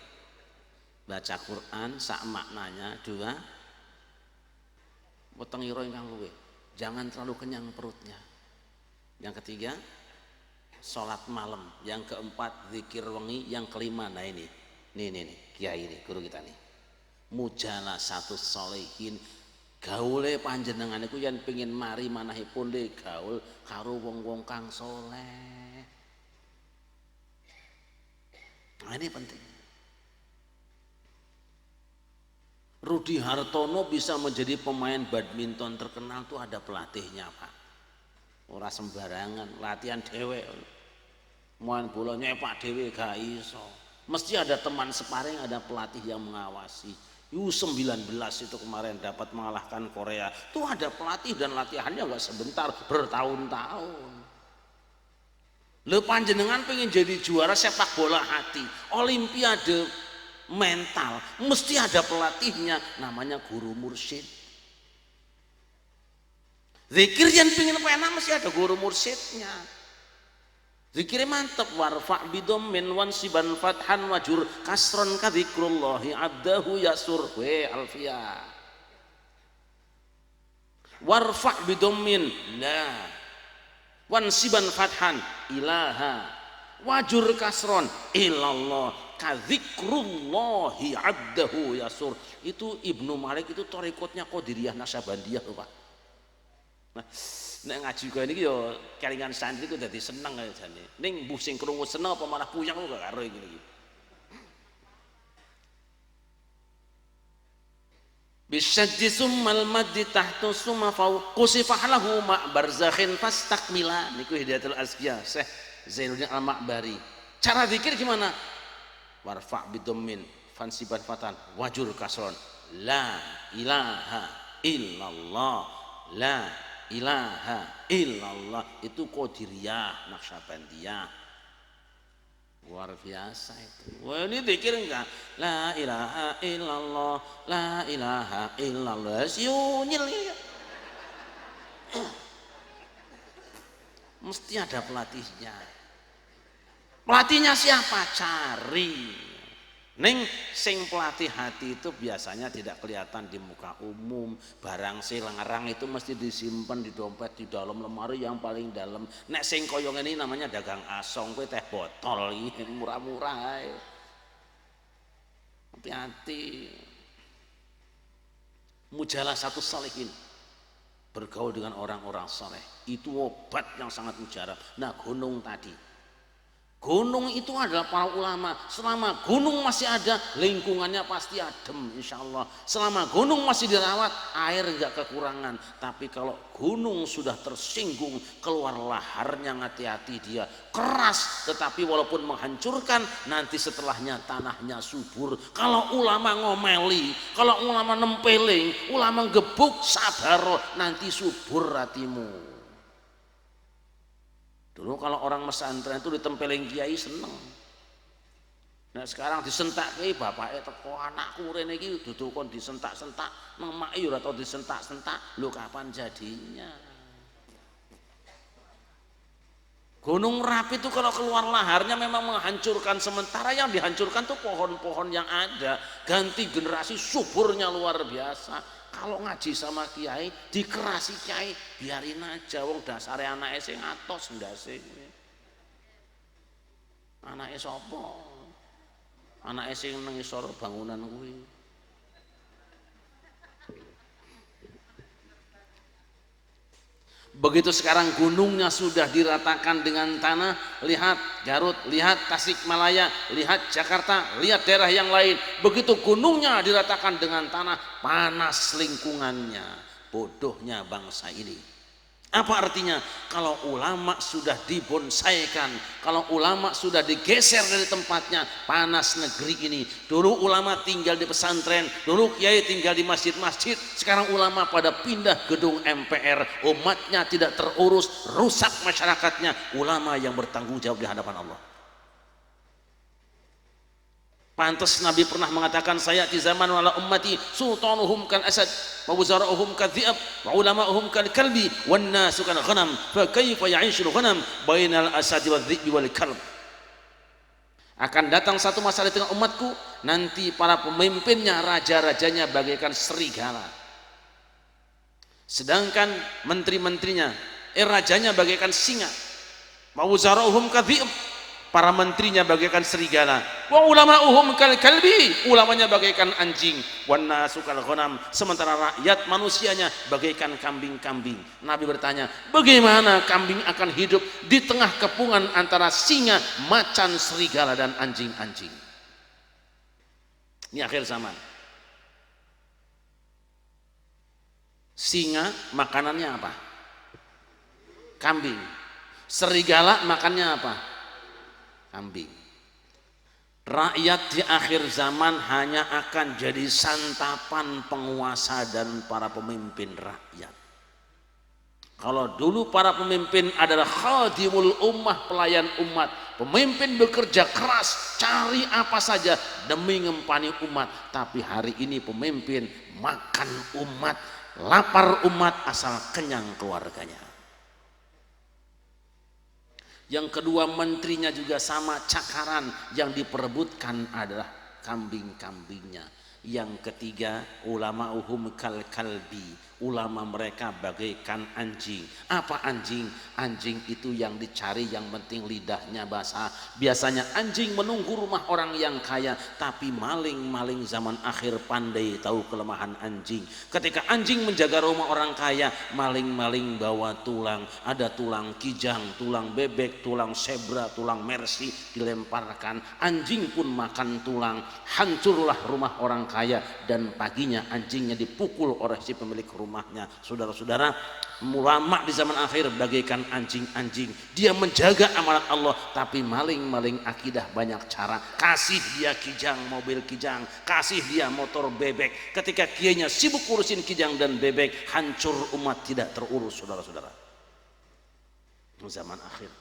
Baca Quran sak maknanya. 2 weteng ira ingkang luwih. Jangan terlalu kenyang perutnya. Yang ketiga, sholat malam. Yang keempat, zikir wengi. Yang kelima, nah ini kiai ini guru kita nih, mujalasatus sholihin. Gaule panjenengan iku yen pengin mari manahipun le gaul karo wong-wong kang soleh. Nah ini penting. Rudi Hartono bisa menjadi pemain badminton terkenal tuh ada pelatihnya Pak. Ora sembarangan, latihan dhewe. Main bola nyepak dhewe gak iso. Mesti ada teman sparring, ada pelatih yang mengawasi. U19 itu kemarin dapat mengalahkan Korea. Tuh ada pelatih dan latihannya enggak sebentar, bertahun-tahun. Le panjenengan pengen jadi juara sepak bola hati, olimpiade mental, mesti ada pelatihnya, namanya guru mursyid. Zikir yang pengen pena mesti ada guru mursyidnya. Zikirnya mantep. Warfa bidom min wansiban fathan wajur kasron ka dzikrullahi abdahu yasur. Alfia. Warfa bidom min la wansiban fathan ilaha wajur kasron ilallah ka dzikrullahi abdahu yasur. Itu Ibnu Malik itu torikotnya Qadiriyah Nasyabandiyah loh Pak. Nah, nek ngaji kaya niki yo kelingan santri ku dadi seneng kaya jane. Ning mbuh sing krungu seneng apa malah puyeng kok gak karo iki. 5 bisyaddi summal maddi tahtu summa fawqu sifahlahu ma' barzakhin fastakmila. Niku Hidayatul Azkiya Syekh Zainuddin Al-Ma'bari. Cara zikir gimana? Warfa' bidhammin fansibal fatan wajur kasron la ilaha illallah, la ilaha illallah. Itu Qadiriyah, Naqsyabandiyah. Luar biasa itu. Wah, ini zikir enggak? La ilaha illallah, la ilaha illallah. Siunyil ya. Mesti ada pelatihnya. Pelatihnya siapa? Cari. Ning sing pelatih hati itu biasanya tidak kelihatan di muka umum. Barang sing larang itu mesti disimpan di dompet di dalam lemari yang paling dalam. Nek sing koyong ini namanya dagang asong, kowe teh botol iki murah-murah. Hati-hati. Mujalah satu salihin. Bergaul dengan orang-orang saleh. Itu obat yang sangat mujarab. Nah, gunung tadi. Gunung itu adalah para ulama. Selama gunung masih ada, lingkungannya pasti adem insya Allah. Selama gunung masih dirawat, air enggak kekurangan. Tapi kalau gunung sudah tersinggung, keluar laharnya, hati-hati dia. Keras, tetapi walaupun menghancurkan, nanti setelahnya tanahnya subur. Kalau ulama ngomeli, kalau ulama nempeling, ulama gebuk, sabar, nanti subur hatimu. Dulu kalau orang pesantren itu ditempelin kiai seneng. Nah sekarang disentak kiai bapaknya teko anakku rene iki dudu kon disentak-sentak nang mak ora tau disentak-sentak. Lho kapan jadinya? Gunung Merapi itu kalau keluar laharnya memang menghancurkan, sementara yang dihancurkan tuh pohon-pohon yang ada. Ganti generasi suburnya luar biasa. Kalau ngaji sama kiai, dikerasi kiai, biarin aja wong dasare anake sing atos ndase. Anake sapa? Anake sing nang isor bangunan kuwi. Begitu sekarang gunungnya sudah diratakan dengan tanah, lihat Garut, lihat Tasikmalaya, lihat Jakarta, lihat daerah yang lain. Begitu gunungnya diratakan dengan tanah, panas lingkungannya. Bodohnya bangsa ini. Apa artinya? Kalau ulama sudah dibonsaikan, kalau ulama sudah digeser dari tempatnya, panas negeri ini. Dulu ulama tinggal di pesantren, dulu kiai tinggal di masjid-masjid, sekarang ulama pada pindah gedung MPR, umatnya tidak terurus, rusak masyarakatnya. Ulama yang bertanggung jawab di hadapan Allah. Pantas Nabi pernah mengatakan, saya di zaman wala ummati sultanuhum kal asad wa wuzara'uhum kal dhi'ab wa ulama'uhum kal kalbi wan nasu kal ghanam fa kaifa ya'ishul ghanam bainal asadi wal dhi'bi wal kalb. Akan datang satu masa di tengah umatku, nanti para pemimpinnya, raja-rajanya bagaikan serigala, sedangkan menteri-menterinya, rajanya bagaikan singa. Wa wuzara'uhum kal dhi'ab, para menterinya bagaikan serigala. Wa ulama'uhum kal kalbi, ulamanya bagaikan anjing. Wan nasu kal ghanam, sementara rakyat manusianya bagaikan kambing-kambing. Nabi bertanya, bagaimana kambing akan hidup di tengah kepungan antara singa, macan, serigala dan anjing-anjing? Ini akhir zaman. Singa makanannya apa? Kambing. Serigala makannya apa? Kambing. Rakyat di akhir zaman hanya akan jadi santapan penguasa dan para pemimpin rakyat. Kalau dulu para pemimpin adalah khadimul ummah, pelayan umat, pemimpin bekerja keras, cari apa saja demi ngempani umat. Tapi hari ini pemimpin makan umat, lapar umat asal kenyang keluarganya. Yang kedua, menterinya juga sama cakaran, yang diperebutkan adalah kambing-kambingnya. Yang ketiga, ulama'uhum kal kalbi, Ulama mereka bagaikan anjing. Apa anjing? Anjing itu yang dicari, yang penting lidahnya basah. Biasanya anjing menunggu rumah orang yang kaya, tapi maling-maling zaman akhir pandai tahu kelemahan anjing. Ketika anjing menjaga rumah orang kaya, maling-maling bawa tulang, ada tulang kijang, tulang bebek, tulang zebra, tulang mercy dilemparkan. Anjing pun makan tulang. Hancurlah rumah orang kaya, dan paginya anjingnya dipukul oleh si pemilik rumahnya. Saudara-saudara, ulama di zaman akhir bagaikan anjing-anjing. Dia menjaga amanat Allah, tapi maling-maling akidah banyak cara. Kasih dia kijang, mobil kijang, kasih dia motor bebek. Ketika kiainya sibuk urusin kijang dan bebek, hancur umat tidak terurus. Saudara-saudara, zaman akhir.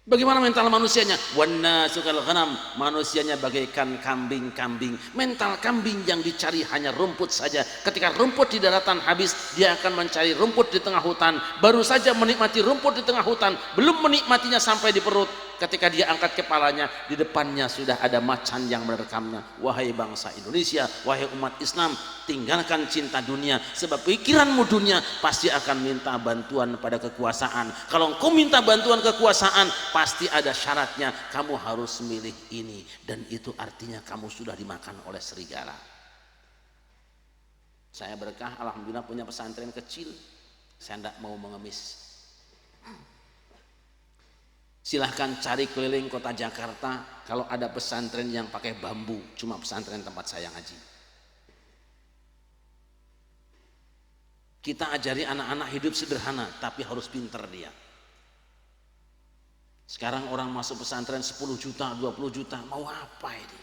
Bagaimana mental manusianya? Wanna sukal ghanam, manusianya bagaikan kambing-kambing. Mental kambing yang dicari hanya rumput saja. Ketika rumput di daratan habis, dia akan mencari rumput di tengah hutan. Baru saja menikmati rumput di tengah hutan, belum menikmatinya sampai di perut, ketika dia angkat kepalanya, di depannya sudah ada macan yang menerkamnya. Wahai bangsa Indonesia, wahai umat Islam, tinggalkan cinta dunia, sebab pikiranmu dunia pasti akan minta bantuan pada kekuasaan. Kalau engkau minta bantuan kekuasaan, pasti ada syaratnya. Kamu harus milih ini, dan itu artinya kamu sudah dimakan oleh serigala. Saya berkah, alhamdulillah punya pesantren kecil. Saya tidak mau mengemis. Silahkan cari keliling kota Jakarta, kalau ada pesantren yang pakai bambu, cuma pesantren tempat saya ngaji. Kita ajari anak-anak hidup sederhana, tapi harus pinter dia. Sekarang orang masuk pesantren 10 juta, 20 juta, mau apa ini?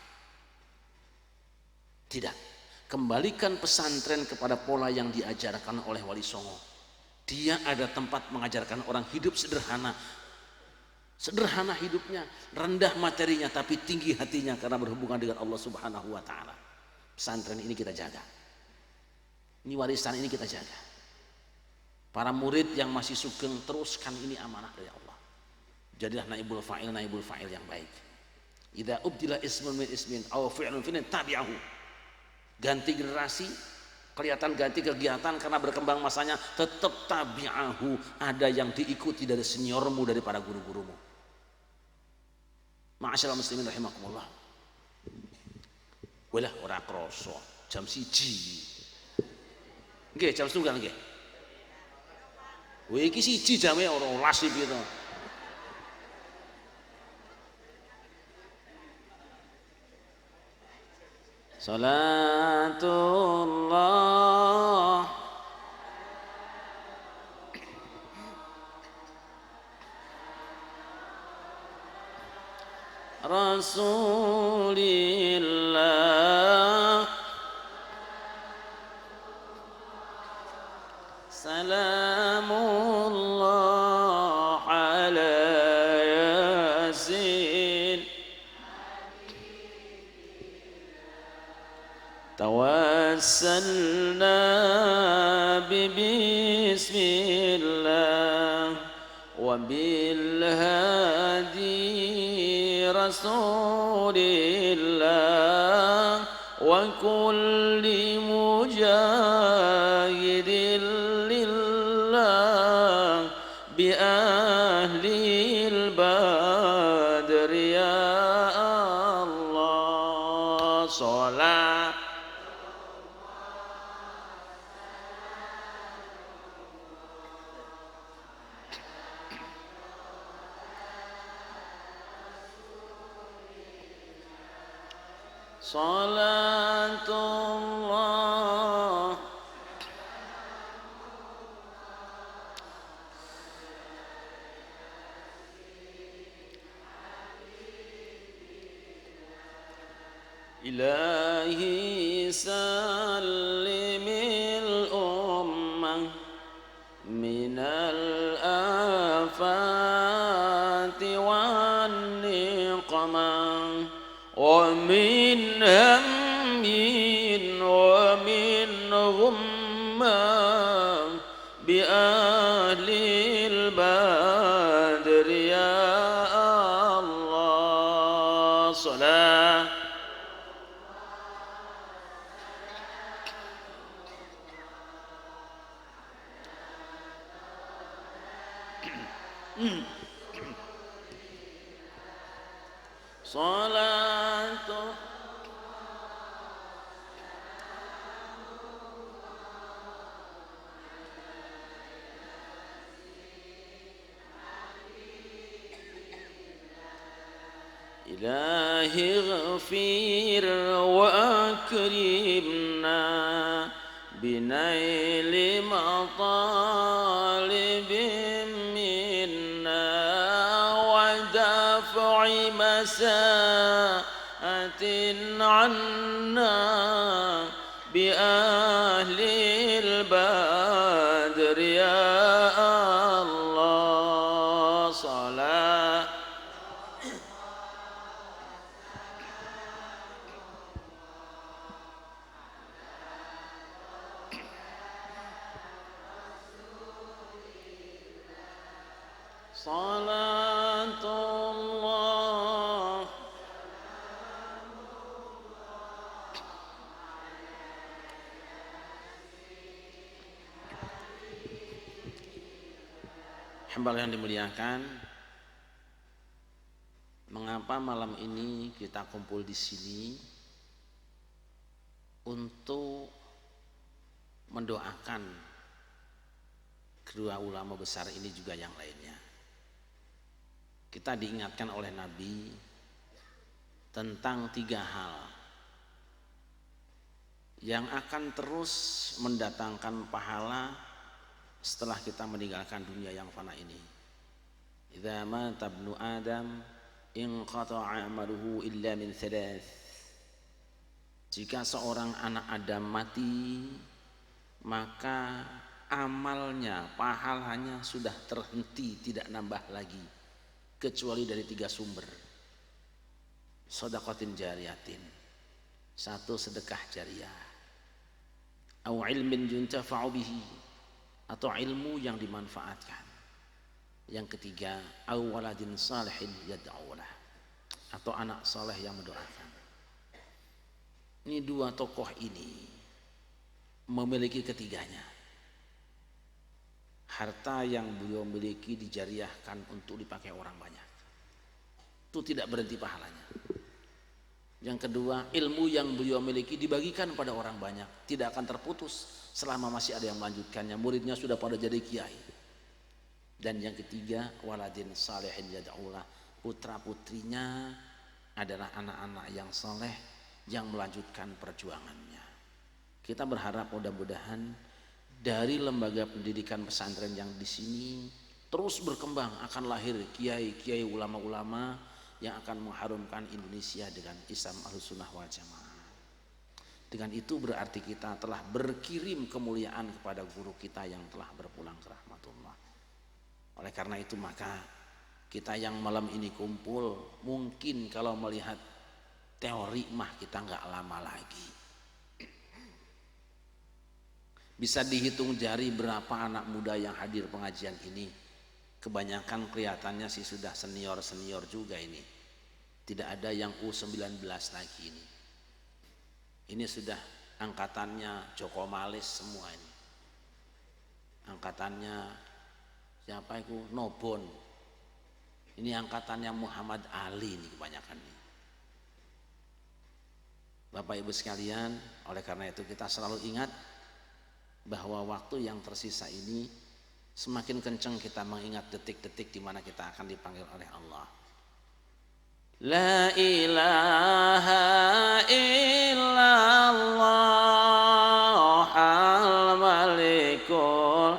Tidak. Kembalikan pesantren kepada pola yang diajarkan oleh Wali Songo. Dia ada tempat mengajarkan orang hidup sederhana. Sederhana hidupnya, rendah materinya, tapi tinggi hatinya karena berhubungan dengan Allah Subhanahu wa Ta'ala. Pesantren ini kita jaga. Ini warisan ini kita jaga. Para murid yang masih sugeng, teruskan, ini amanah dari Allah. Jadilah naibul fa'il yang baik. Idza ubdila ismun min ismin aw fi'lun fi'lin tabi'ahu. Ganti generasi, kelihatan ganti kegiatan karena berkembang masanya, tetap tabi'ahu, ada yang diikuti dari seniormu, dari para guru-gurumu. Ma'asyiral muslimin rahimakumullah. Walah ora kroso jam 1. Nggih, jam 1 nggih. Wih iki 1 jame ora 12 iki to. Salatullah Rasulillah, salamullah ala yasin, tawassalna bismillah wa bil hadi Rasulillah wa kulli mujahidin lillah bi ahlil badr ya Allah. Salat Salatullah Ilahi sallimil ummah minal afati wan niqamah wa min hammin wa min ghummah bi ahlil badr ya Allah. Salat Salatu Ilahi ghafir wa akrimna binaili matalibim minna wa daf'i masaatin anna bi ahlil badr ya Allah salat Salatullah hamba yang dimuliakan, mengapa malam ini kita kumpul di sini untuk mendoakan kedua ulama besar ini juga yang lainnya. Kita diingatkan oleh Nabi tentang 3 hal yang akan terus mendatangkan pahala setelah kita meninggalkan dunia yang fana ini. Idza mata ibnu Adam inqata'a 'amaluhu illa min 3. Jika seorang anak Adam mati, maka amalnya, pahalanya sudah terhenti, tidak nambah lagi kecuali dari 3 sumber. Shadaqatin jariyatin, 1 sedekah jariah, au ilmin yuntafa'u bihi, atau ilmu yang dimanfaatkan. Yang ketiga, au waladin salihin yad'u lah, atau anak saleh yang mendoakan. Ini 2 tokoh ini memiliki ketiganya. Harta yang beliau miliki dijariahkan untuk dipakai orang banyak, itu tidak berhenti pahalanya. Yang kedua, ilmu yang beliau miliki dibagikan pada orang banyak, tidak akan terputus selama masih ada yang melanjutkannya, muridnya sudah pada jadi kiai. Dan yang ketiga, waladin salihin yad'ulah, putra putrinya adalah anak-anak yang saleh yang melanjutkan perjuangannya. Kita berharap mudah-mudahan dari lembaga pendidikan pesantren yang di sini terus berkembang, akan lahir kiai-kiai, ulama-ulama yang akan mengharumkan Indonesia dengan Islam Ahlussunnah wal Jamaah. Dengan itu berarti kita telah berkirim kemuliaan kepada guru kita yang telah berpulang ke rahmatullah. Oleh karena itu maka kita yang malam ini kumpul, mungkin kalau melihat teori mah kita nggak lama lagi. Bisa dihitung jari berapa anak muda yang hadir pengajian ini. Kebanyakan kelihatannya sih sudah senior-senior juga ini. Tidak ada yang U19 lagi ini. Ini sudah angkatannya Joko Malis semua ini. Angkatannya siapa itu? Nobon. Ini angkatannya Muhammad Ali ini kebanyakan ini. Bapak Ibu sekalian, oleh karena itu kita selalu ingat bahwa waktu yang tersisa ini semakin kencang kita mengingat detik-detik di mana kita akan dipanggil oleh Allah. La ilaha illallah al-malikul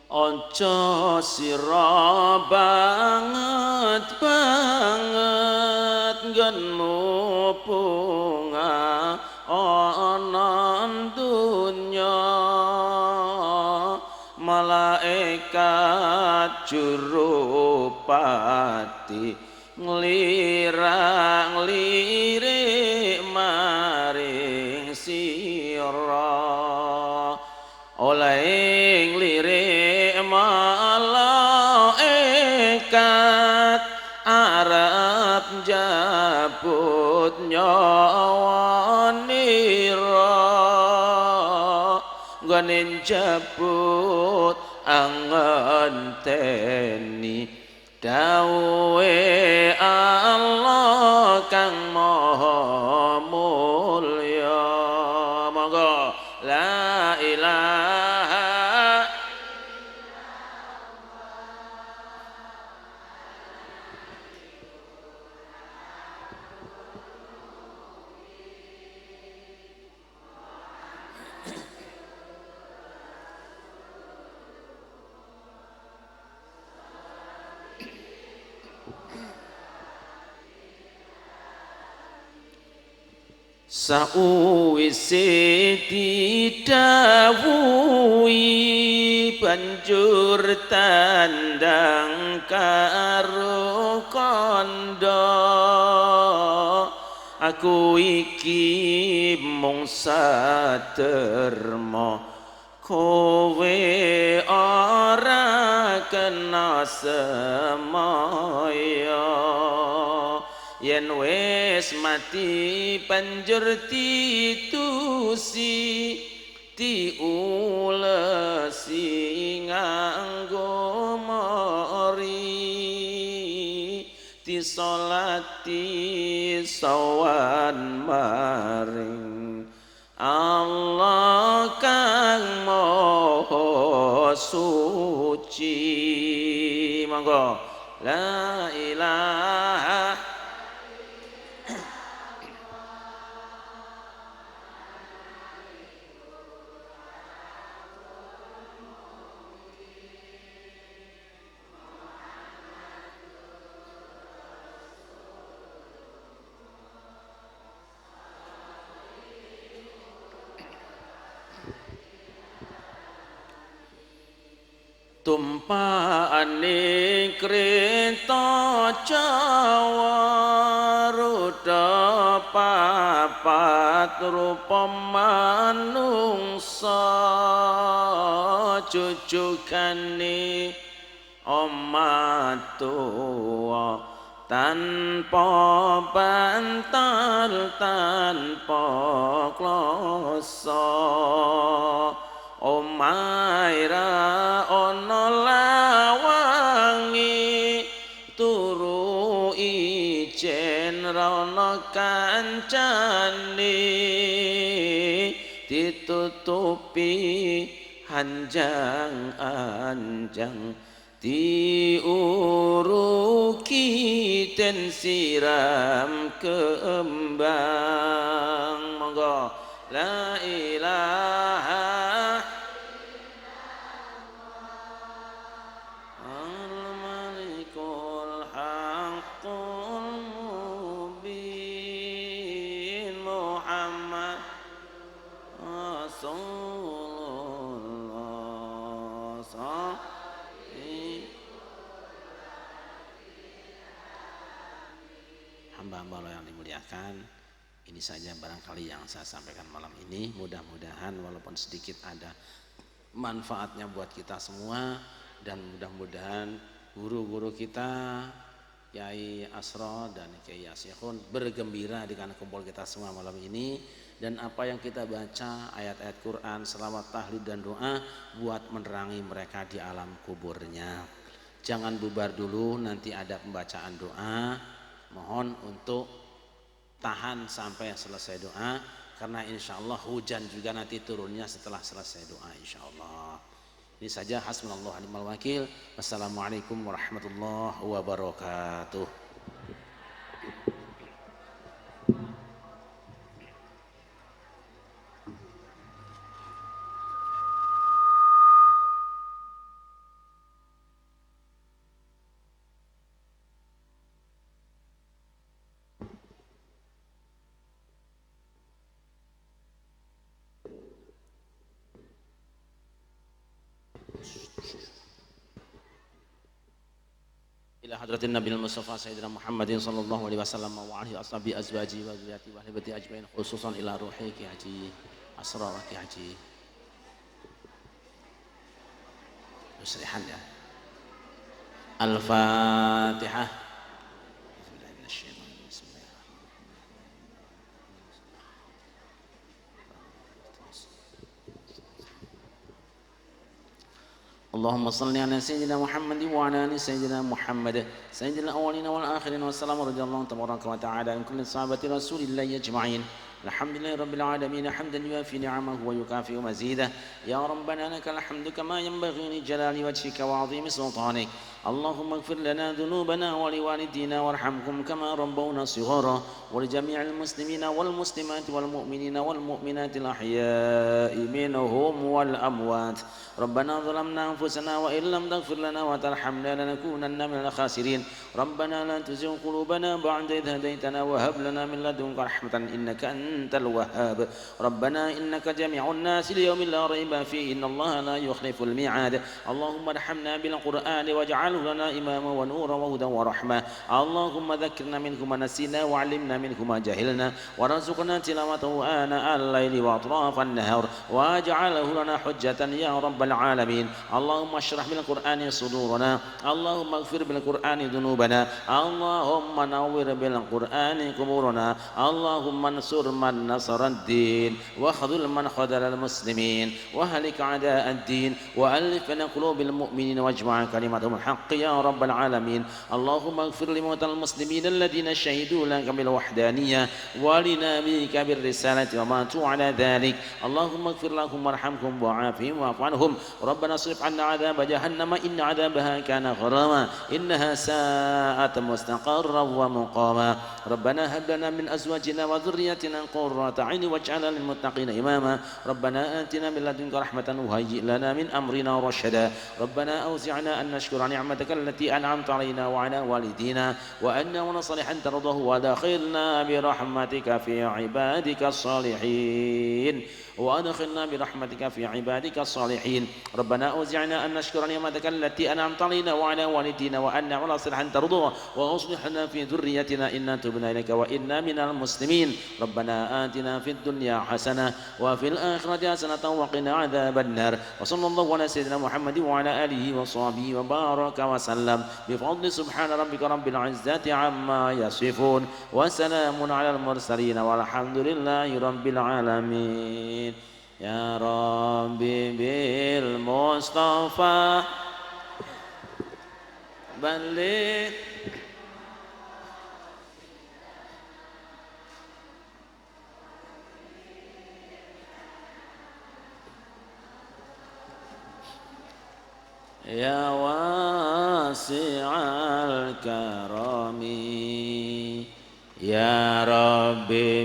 Ojo sira banget nggen mupunga ana dunya, malaikat jurupati nglirang-lirik maring sira oleh nglirik njebut angenteni dawe Allah kang maha mulya. Monggo la ilaha sawise didhawuhi banjur tandang karo kandha aku iki mung saderma kowe ora kena semaya yen wis mati banjur ditusi diulesi nganggo mori disolati sawan maring Allah kang maha suci. Monggo la ilaha tumpaane kreta Jawa rudha papat rupa manungsa jujugane omah tuwa tanpa bantal tanpa kloso omahe ra ana lawangi turu ijen ra ana kancane ditutupi anjang-anjang diuruki den siram kembang. Monggo la ilaha hamba-hamba Allah yang dimuliakan. Ini saja barangkali yang saya sampaikan malam ini. Mudah-mudahan walaupun sedikit ada manfaatnya buat kita semua, dan mudah-mudahan guru-guru kita Kiai Asro dan Kiai Asyikhun bergembira dengan kumpul kita semua malam ini, dan apa yang kita baca ayat-ayat Quran, selawat, tahlil dan doa buat menerangi mereka di alam kuburnya. Jangan bubar dulu, nanti ada pembacaan doa. Mohon untuk tahan sampai selesai doa, karena insya Allah hujan juga nanti turunnya setelah selesai doa insya Allah. Ini saja, hasbunallah wa ni'mal wakil. Wassalamualaikum warahmatullahi wabarakatuh. Ila hadratin Nabil Mustafa Sayyidina Muhammadin sallallahu alaihi wasallam wa alihi ashabi azwaji wa zuriyati wa ahli ajmain, khususan ila ruhi Ki Haji Asra wa Ki Haji Muslihan ya. Al-Fatihah. اللهم صل على سيدنا محمد وعلى ال سيدنا محمد سيد الاولين والاخرين والسلام رضي الله تبارك وتعالى عن كل صحابه رسول الله اجمعين. الحمد لله رب العالمين حمدا يوافي نعمه ويكافئ مزيده. يا ربنا لك الحمد كما ينبغي لجلال وجهك وعظيم سلطانك. اللهم اغفر لنا ذنوبنا ولوالدينا وارحمهم كما ربونا صغارا ولجميع المسلمين والمسلمات والمؤمنين والمؤمنات الأحياء منهم والأموات. ربنا ظلمنا أنفسنا وإن لم تغفر لنا وترحمنا لنكونن من الخاسرين. ربنا لا تزغ قلوبنا بعد إذ هديتنا وهب لنا من لدنك رحمة إنك أنت الوهاب. ربنا إنك جميع الناس ليوم لا ريب فيه إن الله لا يخلف الميعاد. اللهم ارحمنا بالقرآن واجعله لنا إماما ونورا وهدى ورحمة. اللهم ذكرنا منه ما نسينا وعلمنا منه ما جهلنا وارزقنا تلاوته آناء الليل وأطراف النهار واجعله لنا حجة يا رب العالمين. اللهم اشرح بالقرآن صدورنا. اللهم اغفر بالقرآن ذنوبنا. اللهم نور بالقرآن قبورنا. اللهم انصر من نصر الدين وخذل من خذل المسلمين وهلك أعداء الدين وألف بين قلوب المؤمنين واجمع كلمتهم الحق يا رب العالمين. اللهم اغفر لموتى المسلمين الذين شهدوا لك بالوحدانية ولنبيك بالرسالة وماتوا على ذلك. اللهم اغفر لهم وارحمهم وعافهم واعف عنهم. ربنا اصرف عنا عذاب جهنم إن عذابها كان غراما إنها ساءت مستقرا ومقاما. ربنا هب لنا من أزواجنا وذريتنا قرة عين واجعلنا للمتقين إماما. ربنا آتنا من لدنك رحمة وهيئ لنا من أمرنا رشدا. ربنا أوزعنا أن نشكر نعمتك التي أنعمت علينا وعلى والدينا وأن نعمل صالحا ترضاه وأدخلنا برحمتك في عبادك الصالحين في عبادك الصالحين. ربنا أوزعنا أن نشكر نعمتك التي أنعمت علينا وعلى والدينا وأن نعمل صالحا ترضاه وأصلحنا في ذريتنا إنا تبنا إليك وإنا من المسلمين. ربنا آتنا في الدنيا حسنة وفي الآخرة حسنة وقنا عذاب النار. وصلى الله على سيدنا محمد وعلى آله وصحبه وبارك وسلم بفضل سبحان ربك رب العزة عما يصفون وسلام على المرسلين والحمد لله رب العالمين. يا ربي بالمصطفى بلغ يا واسع الكرم يا ربي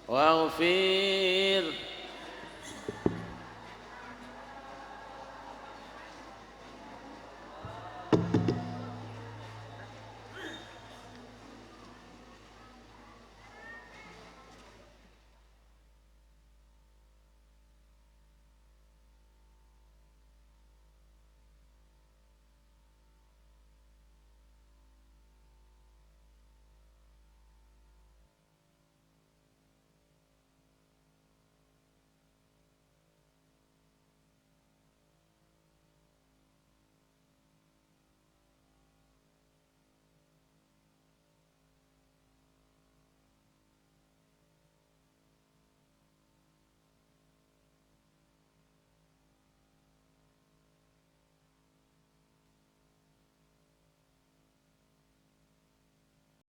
واغفر